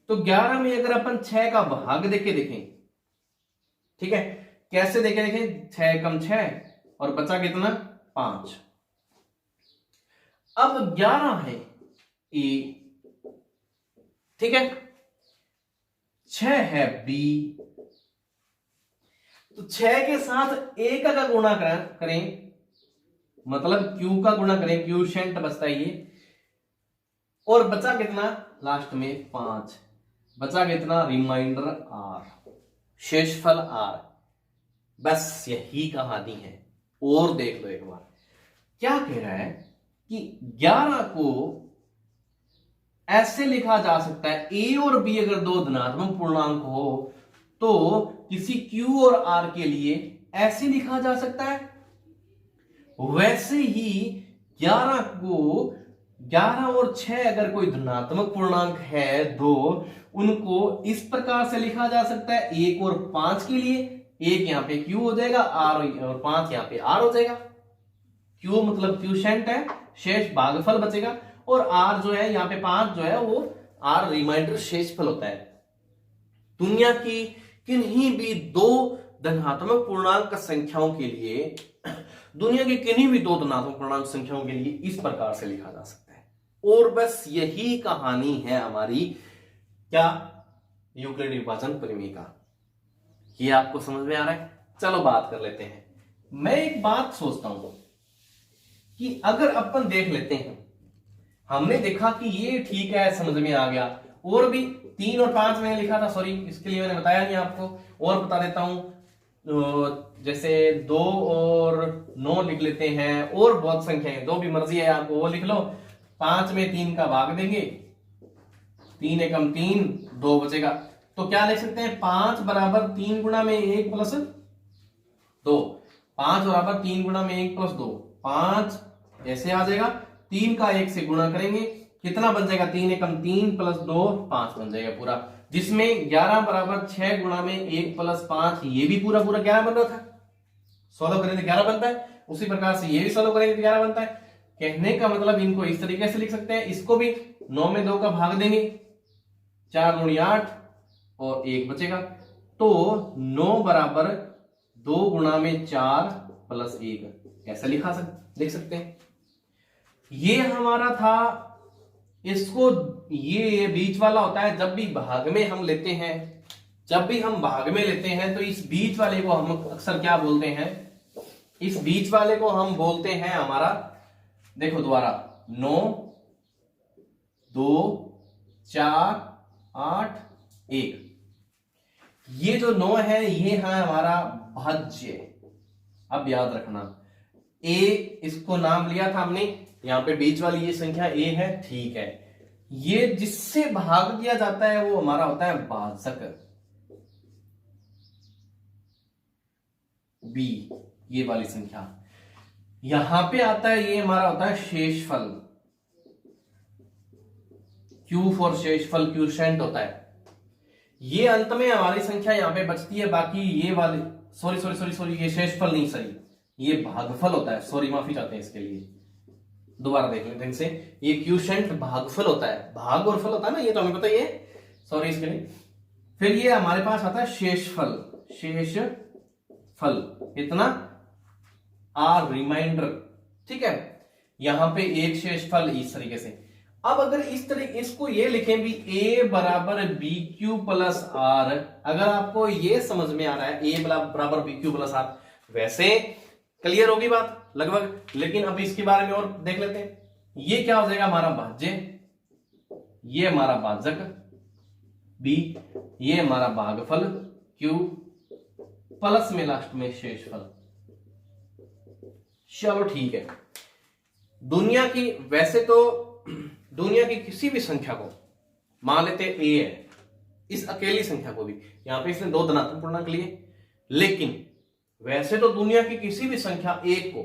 तो 11 में अगर अपन 6 का भाग देके देखें, ठीक है, कैसे देखें, 6 कम 6 और बचा कितना 5। अब 11 है ए, ठीक है, 6 है बी, तो 6 के साथ ए का गुणा करें, मतलब Q का गुणा करें, क्यूशेंट बचता है ये, और बचा कितना लास्ट में 5, बचा कितना रिमाइंडर R, शेषफल R। बस यही कहानी है। और देख लो एक बार क्या कह रहा है कि 11 को ऐसे लिखा जा सकता है, A और B अगर दो धनात्मक पूर्णांक हो तो किसी Q और R के लिए ऐसे लिखा जा सकता है। वैसे ही 11 को 11 और 6 अगर कोई धनात्मक पूर्णांक है दो, उनको इस प्रकार से लिखा जा सकता है। 1 और 5 के लिए 1 यहां पे Q हो जाएगा, R और 5 यहां पे R हो जाएगा। Q मतलब क्यूशेंट है, शेष भागफल बचेगा, और R जो है यहाँ पे 5 जो है वो R रिमाइंडर शेषफल होता है। दुनिया की किन्हीं भी दो धनात्मक पूर्णांक संख्याओं के लिए, दुनिया की किन्हीं भी दो धनात्मक पूर्णांक संख्याओं के लिए इस प्रकार से लिखा जा सकता है। और बस यही कहानी है हमारी क्या, यूक्लिड विभाजन प्रमेय का। ये आपको समझ में आ रहा है? चलो बात कर लेते हैं। मैं एक बात सोचता हूं कि अगर अपन देख लेते हैं, हमने देखा कि ये ठीक है, समझ में आ गया, और भी 3 और 5 मैंने लिखा था, सॉरी इसके लिए मैंने बताया नहीं आपको, और बता देता हूं। जैसे 2 और 9 लिख लेते हैं, और बहुत संख्याएं, 2 भी मर्जी है आपको, वो लिख लो। 5 में 3 का भाग देंगे, 3 एकम 3, 2 बचेगा। तो क्या लिख सकते हैं, 5 बराबर 3 गुणा में 1 प्लस 2, 5 बराबर 3 गुणा में 1 प्लस 2, 5 ऐसे आ जाएगा। 3 का 1 से गुणा करेंगे, कितना बन जाएगा, 3 एकम 3 प्लस 2 5 बन जाएगा पूरा। जिसमें 11 बराबर 6 गुणा में 1 प्लस 5, ये भी पूरा 11 बन रहा था। सॉल्व करें तो 11 बनता है, उसी प्रकार से ये भी सॉल्व करेंगे तो 11 बनता है। कहने का मतलब इनको इस तरीके से लिख सकते हैं। इसको भी 9 में 2 का भाग देंगे, 4 गुणी 8 और 1 बचेगा। तो 9 बराबर 2 गुणा में 4 प्लस 1 ऐसा लिख सकते हैं। ये हमारा था। इसको ये बीच वाला होता है, जब भी भाग में हम लेते हैं, जब भी हम भाग में लेते हैं तो इस बीच वाले को हम अक्सर क्या बोलते हैं, इस बीच वाले को हम बोलते हैं हमारा, देखो दोबारा, 9 2 4 8 1, ये जो 9 है ये है हमारा भाज्य। अब याद रखना, ए इसको नाम लिया था हमने, यहां पे बीच वाली ये संख्या ए है, ठीक है। ये जिससे भाग दिया जाता है वो हमारा होता है भाजक, बी ये वाली संख्या। यहां पे आता है ये हमारा होता है शेषफल, क्यू फॉर शेषफल, क्यूशेंट होता है। ये अंत में हमारी संख्या यहां पे बचती है, बाकी ये वाली, सॉरी ये शेषफल नहीं, सही ये भागफल होता है, सॉरी माफी चाहते हैं इसके लिए, दोबारा देख लेते हैं इनसे। ये क्यूशेंट भागफल होता है, भाग और फल होता है ना, ये तो हमें पता ही है, सॉरी इसके लिए। फिर ये हमारे पास आता है शेषफल, शेषफल इतना आर रिमाइंडर, ठीक है। यहां पे एक शेषफल इस तरीके से। अब अगर इस तरह इसको ये लिखें भी, ए बराबर बी क्यू प्लस आर, अगर आपको ये समझ में आ रहा है ए बराबर बी क्यू प्लस आर, वैसे क्लियर होगी बात लगभग। लेकिन अब इसके बारे में और देख लेते हैं। ये क्या हो जाएगा हमारा भाज्य, ये हमारा भाजक बी, ये हमारा भागफल क्यू प्लस में लास्ट में शेषफल। चलो ठीक है, वैसे तो दुनिया की किसी भी संख्या को मान लेते हैं ए है, इस अकेली संख्या को भी, यहां पे इसने दो धनात्मक पूर्णांक लिए, लेकिन वैसे तो दुनिया की किसी भी संख्या एक को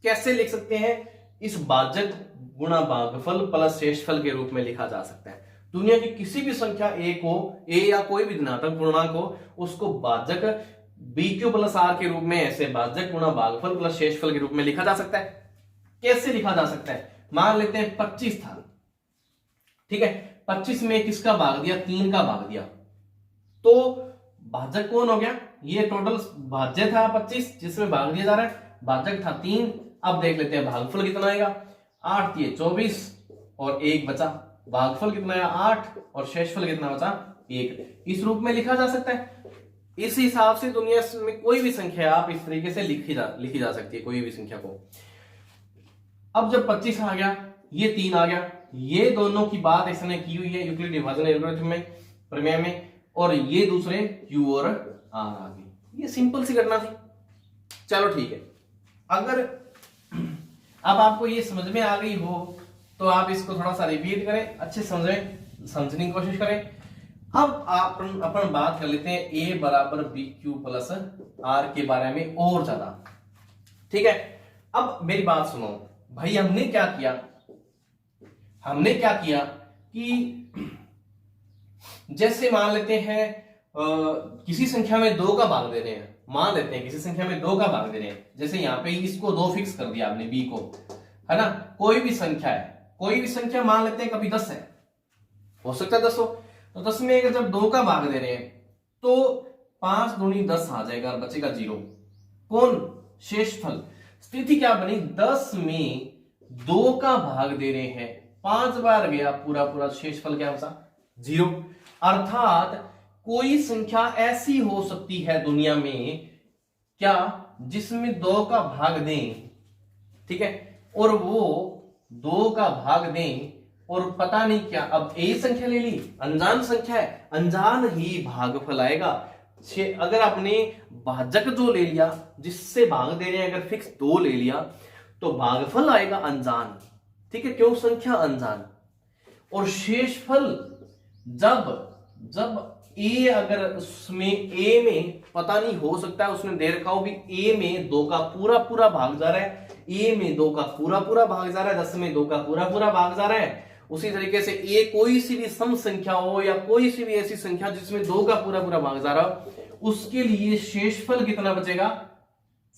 कैसे लिख सकते हैं, इस भाजक गुणा भागफल प्लस शेषफल के रूप में लिखा जा सकता है। दुनिया की किसी भी संख्या ए को, ए या कोई भी धनात्मक पूर्णांक हो, उसको भाजक बी क्यू प्लस आर के रूप में, ऐसे भाजक गुणा भागफल प्लस शेषफल के रूप में लिखा जा सकता है। कैसे लिखा जा सकता है, मान लेते हैं 25 था, ठीक है, 25 में किसका भाग दिया, 3 का भाग दिया, तो भाजक कौन हो गया, ये टोटल भाज्य था 25 जिसमें भाग दिया जा रहा है, भाजक था 3। अब देख लेते हैं भागफल कितना आएगा, 8 ये 24 और 1 बचा, भागफल कितना आया 8 और शेषफल कितना बचा 1। इस रूप में लिखा जा सकता है। इस हिसाब से दुनिया में कोई भी संख्या आप इस तरीके से लिखी जा सकती है, कोई भी संख्या को। अब जब 25 आ गया, ये 3 आ गया, ये दोनों की बात इसने की हुई है यूक्लिड विभाजन एल्गोरिथम में, प्रमेय में, और ये दूसरे Q और R आ गई। ये सिंपल सी घटना थी। चलो ठीक है, अगर अब आपको ये समझ में आ गई हो तो आप इसको थोड़ा सा रिपीट करें, अच्छे समझने की कोशिश करें। अब अपन बात कर लेते हैं A बराबर बी क्यू प्लस आर के बारे में और ज्यादा, ठीक है। अब मेरी बात सुनो भाई, हमने क्या किया कि जैसे मान लेते हैं किसी संख्या में 2 का भाग दे रहे हैं, मान लेते हैं किसी संख्या में 2 का भाग दे रहे हैं, जैसे यहाँ पे इसको 2 फिक्स कर दिया आपने, b को, है ना, कोई भी संख्या है, कोई भी संख्या मान लेते हैं कभी 10 है, हो सकता है 10 हो, तो 10 में अगर जब 2 का भाग दे रहे हैं तो 5 दूनी 10 आ जाएगा और बचेगा 0। कौन, शेषफल। स्थिति क्या बनी, 10 में 2 का भाग दे रहे हैं, 5 बार गया पूरा, शेषफल क्या बचा 0। अर्थात कोई संख्या ऐसी हो सकती है दुनिया में क्या जिसमें 2 का भाग दें, ठीक है, और वो 2 का भाग दें और पता नहीं क्या, अब ए संख्या ले ली, अनजान संख्या है, अनजान ही भागफल आएगा। अगर आपने भाजक जो ले लिया जिससे भाग दे रहे हैं, अगर फिक्स 2 ले लिया तो भागफल आएगा अनजान, ठीक है, क्यों, संख्या अनजान। और शेषफल जब ए, अगर उसमें ए में पता नहीं, हो सकता है उसने दे रखा हो भी ए में 2 का पूरा भाग जा रहा है, ए में 2 का पूरा भाग जा रहा है, 10 में 2 का पूरा भाग जा रहा है। उसी तरीके से ए कोई सी भी सम संख्या हो या कोई सी भी ऐसी संख्या जिसमें 2 का पूरा भाग जा रहा हो, उसके लिए शेषफल कितना बचेगा,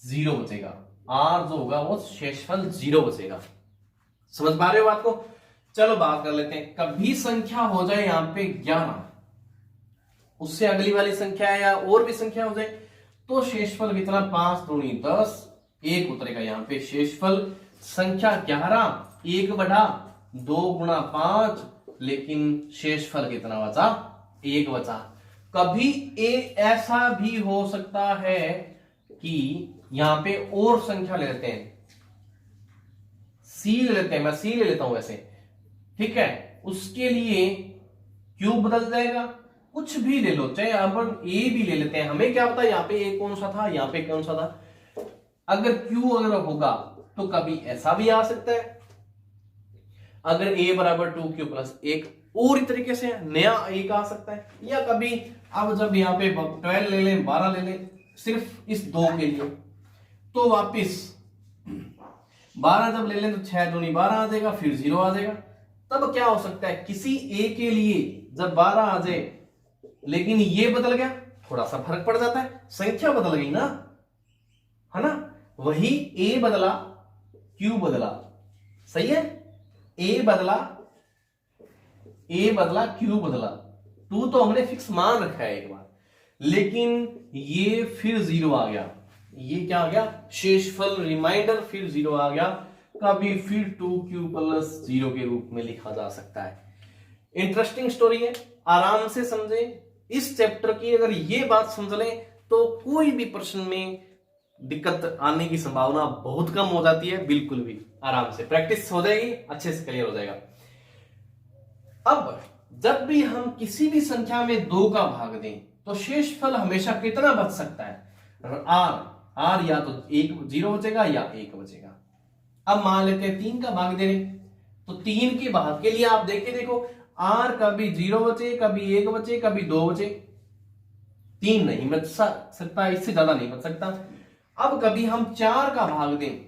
0 बचेगा। आर जो होगा वो शेषफल 0 बचेगा। समझ पा रहे हो बात को। चलो बात कर लेते हैं, कभी संख्या हो जाए यहां पे 11, उससे अगली वाली संख्या है या और भी संख्या हो जाए तो शेषफल कितना, 5 दूनी 10, 1 उतरेगा यहां पे। शेषफल संख्या 11, 1 बढ़ा 2 गुणा 5, लेकिन शेषफल कितना बचा, 1 बचा। कभी ऐसा भी हो सकता है कि यहां पे और संख्या ले लेते हैं, सी ले लेते हैं, मैं सी ले लेता हूं वैसे, ठीक है, उसके लिए क्यूब बदल जाएगा, कुछ भी ले लो, चाहे अपन ए भी ले लेते हैं, हमें क्या पता यहाँ पे ए कौन सा था, यहाँ पे कौन सा था। अगर क्यू अगर होगा तो कभी ऐसा भी आ सकता है, अगर ए बराबर 2q प्लस 1, और इस तरीके से नया एक आ सकता है, या कभी अब जब यहाँ पे 12 ले लें, 12 ले लें सिर्फ इस 2 के लिए, तो वापिस 12 जब ले लें तो 6 दूनी 12 आ जाएगा, फिर 0 आ जाएगा। तब क्या हो सकता है, किसी ए के लिए जब 12 आ जाए लेकिन ये बदल गया, थोड़ा सा फर्क पड़ जाता है, संख्या बदल गई ना, है ना, वही ए बदला क्यू बदला, सही है, ए बदला क्यू बदला, 2 तो हमने फिक्स मान रखा है एक बार, लेकिन ये फिर 0 आ गया, ये क्या आ गया, शेषफल रिमाइंडर फिर 0 आ गया, कभी फिर 2q प्लस 0 के रूप में लिखा जा सकता है। इंटरेस्टिंग स्टोरी है, आराम से समझे इस चैप्टर की, अगर ये बात समझ लें तो कोई भी प्रश्न में दिक्कत आने की संभावना बहुत कम हो जाती है, बिल्कुल भी आराम से प्रैक्टिस हो जाएगी, अच्छे से क्लियर हो जाएगा। अब जब भी हम किसी भी संख्या में 2 का भाग दें, तो शेषफल हमेशा कितना बच सकता है, आर या तो 0 बचेगा या 1 बचेगा। अब मान लेते हैं 3 का भाग दे रहे, तो 3 के भाग के लिए आप देखो आर कभी 0 बचे, कभी 1 बचे, कभी 2 बचे, 3 नहीं बच सकता, इससे ज्यादा नहीं बच सकता। अब कभी हम 4 का भाग दें,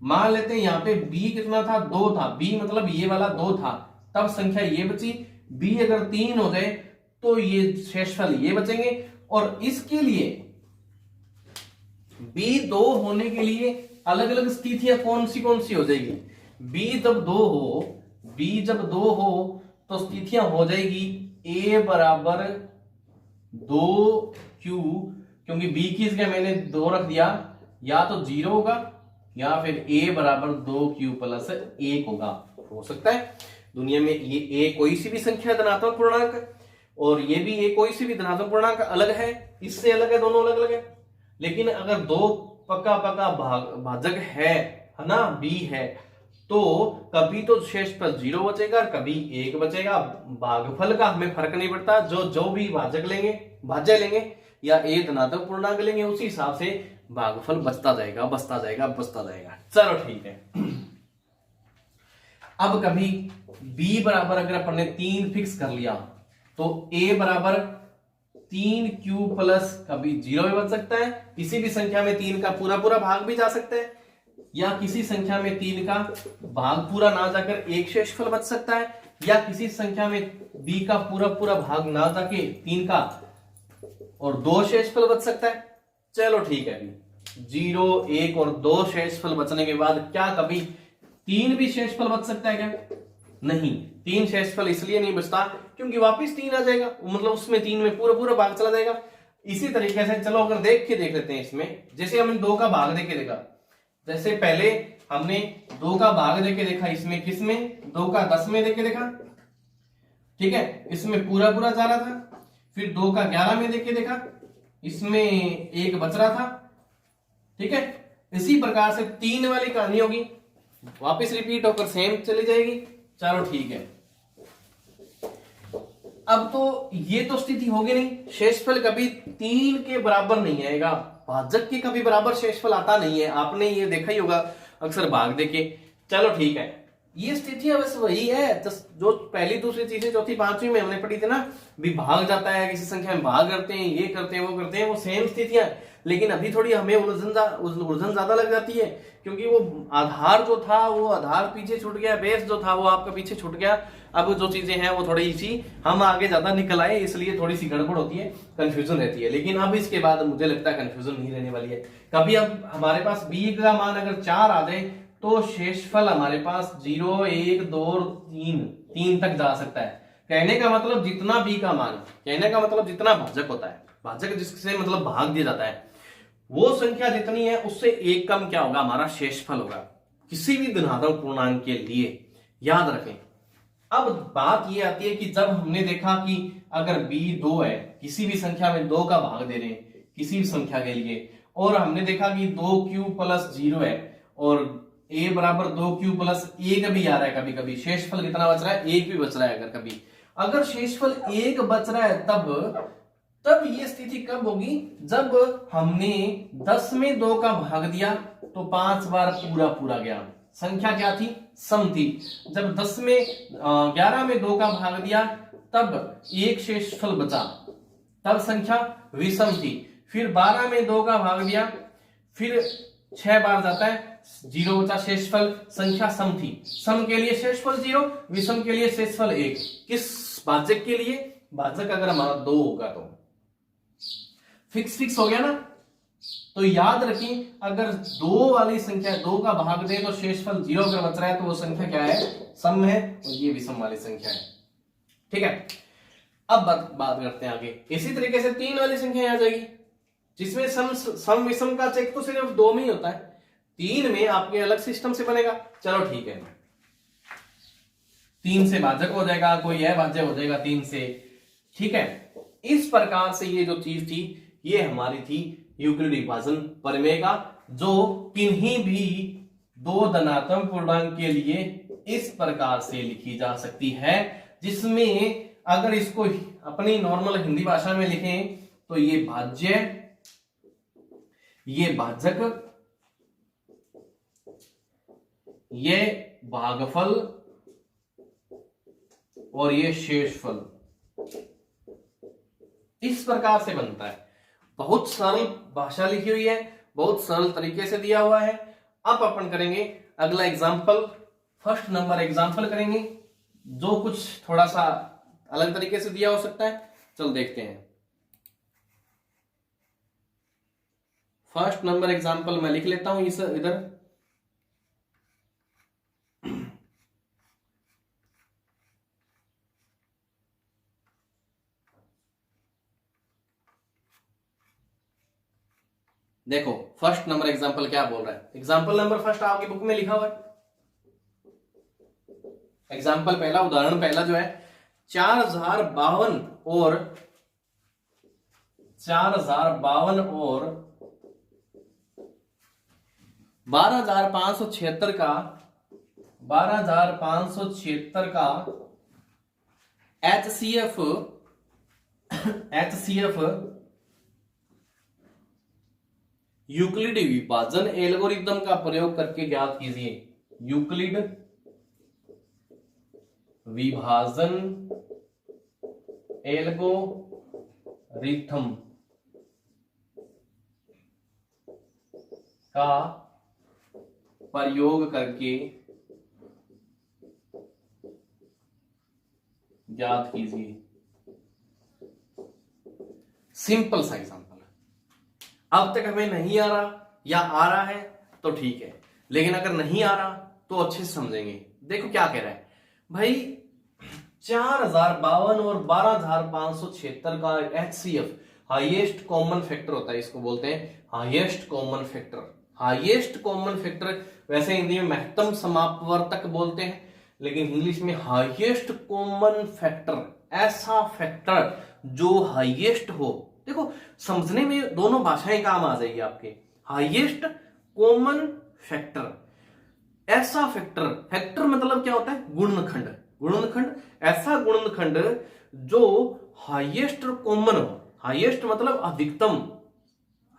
मान लेते हैं यहाँ पे b कितना था, 2 था, b मतलब ये वाला 2 था, तब संख्या ये बची। b अगर 3 हो गए तो ये शेषफल ये बचेंगे। और इसके लिए b 2 होने के लिए अलग अलग स्थितियां कौन सी हो जाएगी, b जब 2 हो तो स्थितियां हो जाएगी a बराबर 2q, क्योंकि b की जगह मैंने 2 रख दिया, या तो 0 होगा या फिर a बराबर 2q प्लस 1 होगा। हो सकता है दुनिया में ये a कोई सी भी संख्या धनात्मक पूर्णांक, और ये भी a कोई सी भी धनात्मक पूर्णांक अलग है, इससे अलग है, दोनों अलग अलग है। लेकिन अगर 2 पक्का भाजक है ना, b है, तो कभी तो शेषफल 0 बचेगा, कभी 1 बचेगा। भागफल का हमें फर्क नहीं पड़ता, जो भी भाज्य लेंगे या a धनात्मक पूर्णांक लेंगे, उसी हिसाब से भागफल बचता जाएगा। चलो ठीक है। अब कभी b बराबर अगर अपन ने 3 फिक्स कर लिया, तो a बराबर 3q प्लस कभी 0 भी बच सकता है, किसी भी संख्या में 3 का पूरा भाग भी जा सकता है, या किसी संख्या में 3 का भाग पूरा ना जाकर एक शेषफल बच सकता है, या किसी संख्या में b का पूरा भाग ना जाके 3 का और 2 शेषफल बच सकता है। चलो ठीक है, अभी 0, 1 और 2 शेषफल बचने के बाद क्या कभी 3 भी शेषफल बच सकता है क्या? नहीं, 3 शेषफल इसलिए नहीं बचता क्योंकि वापस 3 आ जाएगा, मतलब उसमें 3 में पूरा भाग चला जाएगा। इसी तरीके से चलो अगर देख लेते हैं इसमें, जैसे हमने 2 का भाग देके देखा, जैसे पहले हमने 2 का भाग देके देखा, इसमें किसमें 2 का 10 में देके देखा, ठीक है, इसमें पूरा जा रहा था। फिर 2 का 11 में देके देखा, इसमें 1 बच रहा था, ठीक है। इसी प्रकार से 3 वाली कहानी होगी, वापस रिपीट होकर सेम चली जाएगी। चलो ठीक है। अब तो ये तो स्थिति होगी नहीं, शेषफल कभी 3 के बराबर नहीं आएगा, भाजक के कभी बराबर शेषफल आता नहीं है, आपने ये देखा ही होगा अक्सर भाग देके। चलो ठीक है, ये स्थिति बस वही है जो पहली, दूसरी, तीसरी, चौथी, पांचवी में हमने पढ़ी थी ना, भी भाग जाता है, किसी संख्या में भाग करते हैं, ये करते हैं, वो करते हैं, वो सेम स्थितियां। लेकिन अभी थोड़ी हमें उलझन ज्यादा लग जाती है, क्योंकि वो आधार जो था वो आधार पीछे छूट गया, बेस जो था वो आपका पीछे छूट गया। अब जो चीजें हैं वो थोड़ी सी हम आगे ज्यादा निकल आए, इसलिए थोड़ी सी गड़बड़ होती है, कंफ्यूजन रहती है। लेकिन अब इसके बाद मुझे लगता है कंफ्यूजन नहीं रहने वाली है कभी। अब हमारे पास b का मान अगर 4 आ जाए तो शेषफल हमारे पास 0, 1, 2, 3 तक जा सकता है। कहने का मतलब जितना b का मान, कहने का मतलब जितना भाजक होता है, भाजक जिससे मतलब भाग दिया जाता है, वो संख्या जितनी है उससे एक कम क्या होगा, हमारा शेषफल होगा किसी भी धनात्मक पूर्णांक के लिए, याद रखें। अब बात ये आती है कि जब हमने देखा कि अगर b 2 है, किसी भी संख्या में 2 का भाग दे रहे हैं किसी भी संख्या के लिए, और हमने देखा कि 2q प्लस 0 है और a बराबर 2q प्लस 1 भी आ रहा है, कभी कभी शेषफल कितना बच रहा है, 1 भी बच रहा है। अगर शेषफल 1 बच रहा है तब ये स्थिति कब होगी, जब हमने 10 में 2 का भाग दिया तो 5 बार पूरा गया, संख्या क्या थी, सम थी। जब 10 में 11 में 2 का भाग दिया तब एक शेषफल बचा, तब संख्या विषम थी। फिर 12 में 2 का भाग दिया, फिर 6 बार जाता है, 0 बचा शेषफल, संख्या सम थी। सम के लिए शेषफल 0, विषम के लिए शेषफल 1। किस भाजक के लिए, भाजक अगर हमारा 2 होगा तो फिक्स हो गया ना। तो याद रखें, अगर 2 वाली संख्या 2 का भाग दे तो शेषफल 0 अगर बच रहा है तो वो संख्या क्या है, सम है, और ये विषम वाली संख्या है, ठीक है। अब बात करते हैं आगे। इसी तरीके से 3 वाली संख्या आ जाएगी, जिसमें सम विषम का चेक तो सिर्फ 2 में ही होता है, 3 में आपके अलग सिस्टम से बनेगा। चलो ठीक है, 3 से भाजक हो जाएगा, कोई अभाज्य हो जाएगा 3 से, ठीक है। इस प्रकार से ये जो चीज थी ये हमारी थी यूक्लिड विभाजन प्रमेय का, जो किन्हीं भी 2 धनात्मक पूर्णांक के लिए इस प्रकार से लिखी जा सकती है, जिसमें अगर इसको अपनी नॉर्मल हिंदी भाषा में लिखें तो ये भाज्य, ये भाजक, ये भागफल और ये शेषफल, इस प्रकार से बनता है। बहुत सरल भाषा लिखी हुई है, बहुत सरल तरीके से दिया हुआ है। अब अपन करेंगे अगला एग्जाम्पल, फर्स्ट नंबर एग्जाम्पल करेंगे, जो कुछ थोड़ा सा अलग तरीके से दिया हो सकता है। चल देखते हैं। फर्स्ट नंबर एग्जाम्पल मैं लिख लेता हूं इस इधर। देखो फर्स्ट नंबर एग्जाम्पल क्या बोल रहा है। एग्जाम्पल नंबर फर्स्ट आपकी बुक में लिखा हुआ है। एग्जाम्पल पहला, उदाहरण पहला जो है 4052 और 12576 का 12576 का HCF यूक्लिड विभाजन एल्गोरिथम का प्रयोग करके ज्ञात कीजिए। यूक्लिड विभाजन एल्गोरिथम का प्रयोग करके ज्ञात कीजिए। सिंपल सा एग्जांपल है। अब तक हमें नहीं आ रहा या आ रहा है तो ठीक है, लेकिन अगर नहीं आ रहा तो अच्छे से समझेंगे। देखो क्या कह रहा है भाई, 4052 और 12576 का HCF हाईएस्ट कॉमन फैक्टर होता है, इसको बोलते हैं highest common factor. Highest common factor वैसे हिंदी में महत्तम समापवर्तक बोलते हैं, लेकिन इंग्लिश में हाईएस्ट कॉमन फैक्टर, ऐसा फैक्टर जो हाईएस्ट हो। देखो समझने में दोनों भाषाएं काम आ जाएगी आपके। हाईएस्ट कॉमन फैक्टर, ऐसा फैक्टर, फैक्टर मतलब क्या होता है, गुणनखंड। गुणनखंड, ऐसा गुणनखंड जो हाईएस्ट और कॉमन हो। हाईएस्ट मतलब अधिकतम,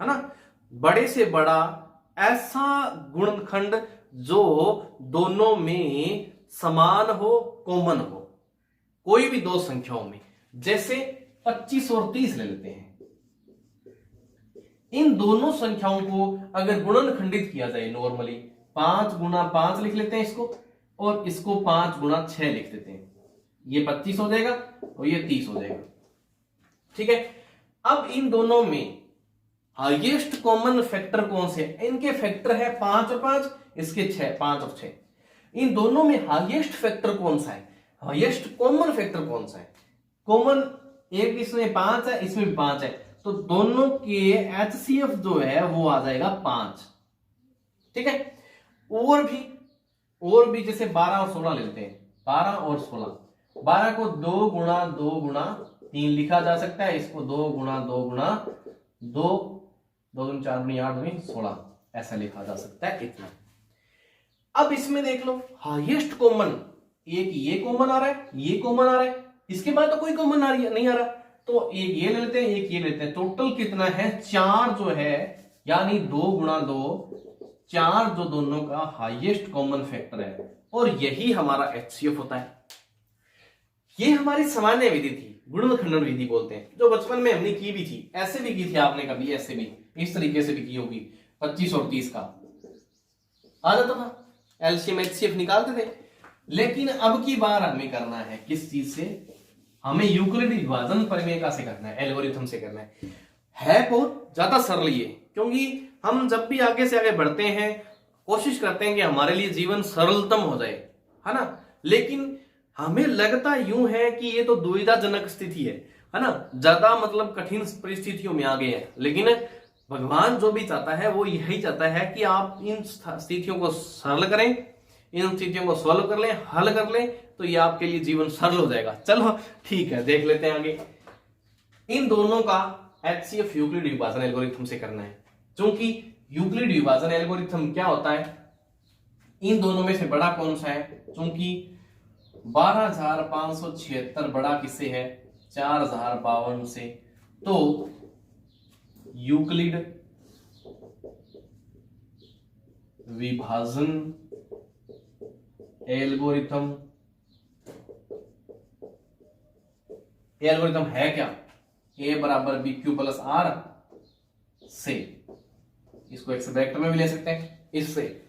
है ना, बड़े से बड़ा, ऐसा गुणनखंड जो दोनों में समान हो, कॉमन हो, कोई भी दो संख्याओं में। जैसे 25 और 30 ले लेते हैं। इन दोनों संख्याओं को अगर गुणनखंडित किया जाए नॉर्मली, 5 गुना 5 लिख लेते हैं इसको, और इसको 5 गुना 6 लिख देते हैं। ये 25 हो जाएगा और ये 30 हो जाएगा। ठीक है। अब इन दोनों में हाईएस्ट कॉमन फैक्टर कौन से है? इनके फैक्टर है 5 और 5, इसके 6, 5 और 6। इन दोनों में हाईएस्ट फैक्टर कौन सा है? हाईएस्ट कॉमन फैक्टर कौन सा है? कॉमन एक इसमें 5 है, इसमें भी 5 है, तो दोनों के HCF जो है वो आ जाएगा 5। ठीक है। और भी जैसे 12 और 16 ले लेते हैं। 12 और 16, 12 को 2 गुणा 2 गुणा 3 लिखा जा सकता है, इसको 2 गुणा 2 गुणा 2, 2 दूनी 4 दूनी 8 दूनी 16 ऐसा लिखा जा सकता है, इतना। अब इसमें देख लो हाईएस्ट कॉमन, एक ये कॉमन आ रहा है, ये कॉमन आ रहा है, इसके बाद तो कोई कॉमन नहीं आ रहा, तो एक ये ले लेते हैं, एक ये लेते हैं। टोटल कितना है? 4 जो है, यानी 2 गुणा 2, 4 जो दोनों का हाईएस्ट कॉमन फैक्टर है, और यही हमारा HCF होता है। ये हमारी सामान्य विधि थी, गुणनखंडन विधि बोलते हैं, जो बचपन में हमने की भी थी। ऐसे भी की थी आपने कभी, ऐसे भी, इस तरीके से भी की होगी। 25 और 30 का आ जाता था, LCM HCF निकालते थे। लेकिन अब की बार हमें करना है किस चीज से? हमें यूक्लिड विभाजन प्रमेय से करना है, एल्गोरिथम से करना है बहुत ज्यादा सरल ये, क्योंकि हम जब भी आगे से आगे बढ़ते हैं कोशिश करते हैं कि हमारे लिए जीवन सरलतम हो जाए, है ना। लेकिन हमें लगता यूं है कि ये तो दुविधाजनक स्थिति है ना, ज्यादा मतलब कठिन परिस्थितियों में आ गए हैं। लेकिन भगवान जो भी चाहता है वो यही चाहता है कि आप इन स्थितियों को सरल करें, इन स्थितियों को सॉल्व कर लें, हल कर लें, तो ये आपके लिए जीवन सरल हो जाएगा। चलो ठीक है, देख लेते हैं आगे। इन दोनों का HCF यूक्लिड विभाजन एल्गोरिथम से करना है। क्योंकि यूक्लिड विभाजन एल्गोरिथम क्या होता है? इन दोनों में से बड़ा कौन सा है? क्योंकि 12,576 बड़ा किससे है? 4,052 से। तो यूक्लिड विभाजन एल्गोरिथम, एल्गोरिथम है क्या? ए बराबर बी क्यू प्लस आर से, इसको एक वेक्टर में भी ले सकते हैं। इससे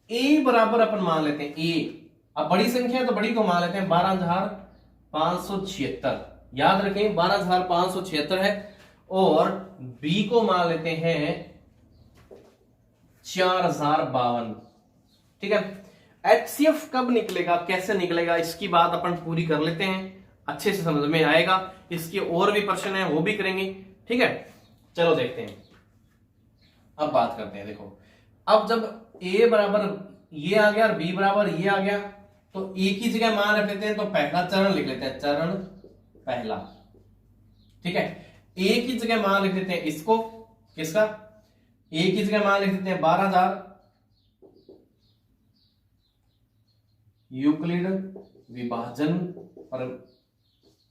ए बराबर अपन मान लेते हैं ए, अब बड़ी संख्या है तो बड़ी को मान लेते हैं 12,576, याद रखें 12,576 है, और बी को मान लेते हैं 4,052। ठीक है, एचसीएफ कब निकलेगा, कैसे निकलेगा, इसकी बात अपन पूरी कर लेते हैं, अच्छे से समझ में आएगा। इसके और भी प्रश्न है वो भी करेंगे। ठीक है, चलो देखते हैं। अब बात करते हैं, देखो अब जब ए बराबर ये आ गया और बी बराबर ये आ गया, तो ए की जगह मान रख लेते हैं, तो पहला चरण लिख लेते हैं, चरण पहला। ठीक है, ए की जगह मान लिख लेते हैं इसको, किसका? ए की जगह मान लिख लेते हैं 12,000, यूक्लिड विभाजन पर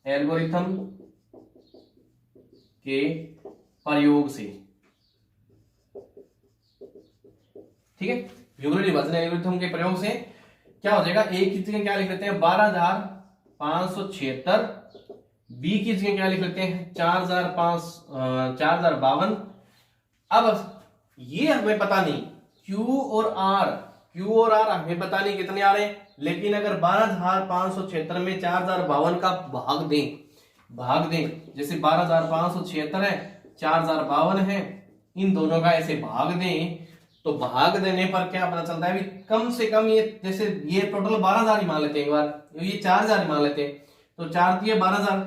एल्गोरिथम के प्रयोग से। ठीक है, यूक्लिड विभाजन एल्गोरिथम के प्रयोग से क्या हो जाएगा? ए की जगह क्या लिख लेते हैं 12,576, बी की जगह क्या लिख लेते हैं 4,052। अब ये हमें पता नहीं क्यू और आर हमें पता नहीं कितने आ रहे हैं, लेकिन अगर 12,576 में 4,052 का भाग दें, जैसे 12,576 है, 4,052 है, इन दोनों का ऐसे भाग दें, तो भाग देने पर क्या पता चलता है? कम से कम ये, जैसे ये टोटल 12,000 ही मान लेते हैं, एक बार ये 4,000 ही मान लेते हैं, तो 4 दिए 12,000,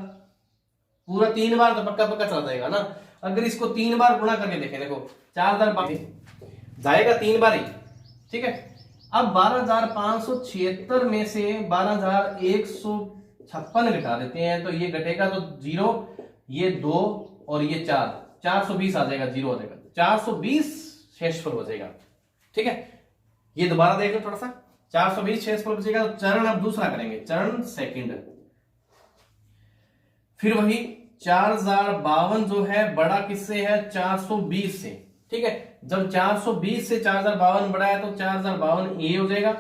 पूरा 3 बार तो पक्का चला जाएगा ना। अगर इसको 3 बार गुणा करके देखें, देखो 4,000 जाएगा 3 बार ही। ठीक है, अब 12,576 में से 12,156 घटा देते हैं, तो ये घटेगा तो 0, ये 2 और ये 4, 420 आ जाएगा, 0 हो जाएगा, 420 शेषफल हो जाएगा। ठीक है, ये दोबारा देख लो थोड़ा सा, 420 शेषफल बचेगा। तो चरण अब दूसरा करेंगे, चरण सेकंड, फिर वही 4,052 जो है बड़ा किससे है? 420 से। ठीक है, जब 420 से 4,052 बड़ा है, तो 4,052 ए हो जाएगा,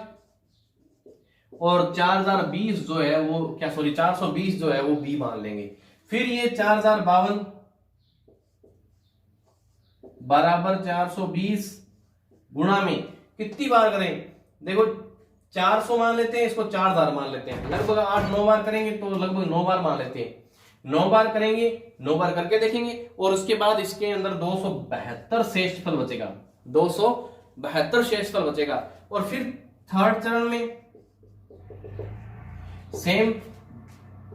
और 4,020 जो है वो क्या, सॉरी 420 जो है वो बी मान लेंगे। फिर ये 4,052 बराबर 420 गुणा में कितनी बार करें? देखो 400 मान लेते हैं, इसको 4,000 मान लेते हैं, लगभग 8-9 बार करेंगे, तो लगभग 9 बार मान लेते हैं, 9 बार करेंगे, 9 बार करके देखेंगे, और उसके बाद इसके अंदर 272 शेषफल बचेगा, 272 शेषफल बचेगा। और फिर थर्ड चरण में सेम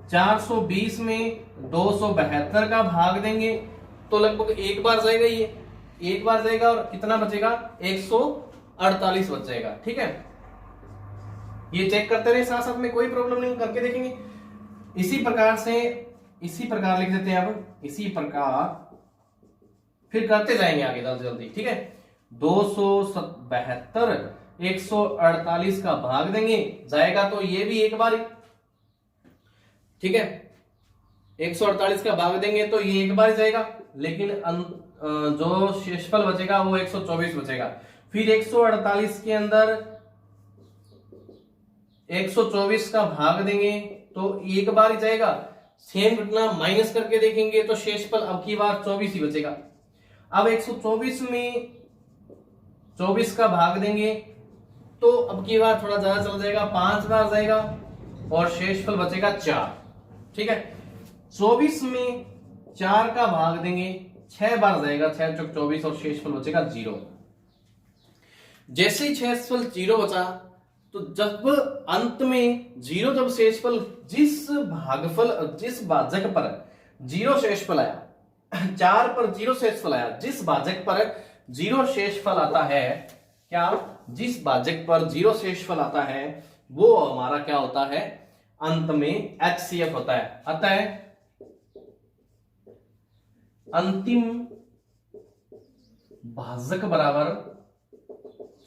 420 में 272 का भाग देंगे, तो लगभग एक बार जाएगा, ये एक बार जाएगा, और कितना बचेगा? 148 बच जाएगा। ठीक है, ये चेक करते रहे साथ साथ में, कोई प्रॉब्लम नहीं, करके देखेंगे। इसी प्रकार लिख देते हैं, अब इसी प्रकार फिर करते जाएंगे आगे जल्दी जल्दी। ठीक है, 272 148 का भाग देंगे, जाएगा तो ये भी एक बार ही। ठीक है, 148 का भाग देंगे तो ये एक बार ही जाएगा, लेकिन जो शेषफल बचेगा वो 124 बचेगा। फिर 148 के अंदर 124 का भाग देंगे तो एक बार ही जाएगा, सेम घटना माइनस करके देखेंगे तो शेषफल अब की बार 24 ही बचेगा। अब 124 में 24 का भाग देंगे तो अब की बार थोड़ा ज्यादा चला जाएगा, 5 बार जाएगा, और शेषफल बचेगा 4। ठीक है, 24 में 4 का भाग देंगे, 6 बार जाएगा, 6 चौक 24, और शेषफल बचेगा 0। जैसे ही शेषफल 0 बचा, तो जब अंत में 0 जब शेषफल जिस भाजक पर 0 शेषफल आया, 4 पर 0 शेषफल आया, जिस भाजक पर 0 शेषफल आता है, क्या जिस भाजक पर 0 शेषफल आता है वो हमारा क्या होता है? अंत में HCF होता है। अतः अंतिम भाजक बराबर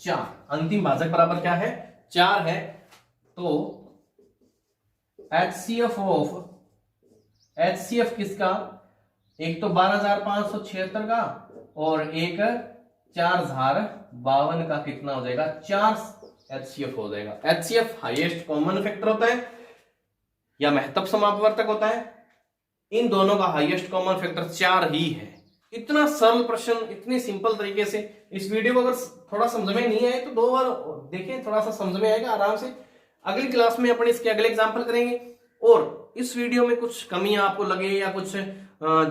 4, अंतिम भाजक बराबर क्या है? 4 है। तो HCF किसका, एक तो 12,576 का और एक 4,052 का, कितना हो जाएगा, 4 HCF हो जाएगा। HCF हाईएस्ट कॉमन फैक्टर होता है या महत्तम समापवर्तक होता है, इन दोनों का हाईएस्ट कॉमन फैक्टर 4 ही है। इतना सरल प्रश्न इतनी सिंपल तरीके से, इस वीडियो को अगर थोड़ा समझ में नहीं आए तो 2 बार देखें, थोड़ा सा समझ में आएगा आराम से। अगली क्लास में अपन इसके अगले एग्जाम्पल करेंगे, और इस वीडियो में कुछ कमियां आपको लगे या कुछ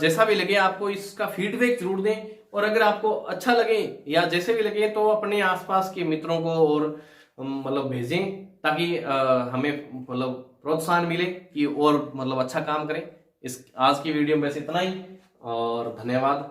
जैसा भी लगे आपको इसका फीडबैक जरूर दें, और अगर आपको अच्छा लगे या जैसे भी लगे तो अपने आसपास के मित्रों को और मतलब भेजें, ताकि हमें मतलब प्रोत्साहन मिले कि और मतलब अच्छा काम करें। इस आज की वीडियो में बस इतना ही, और धन्यवाद।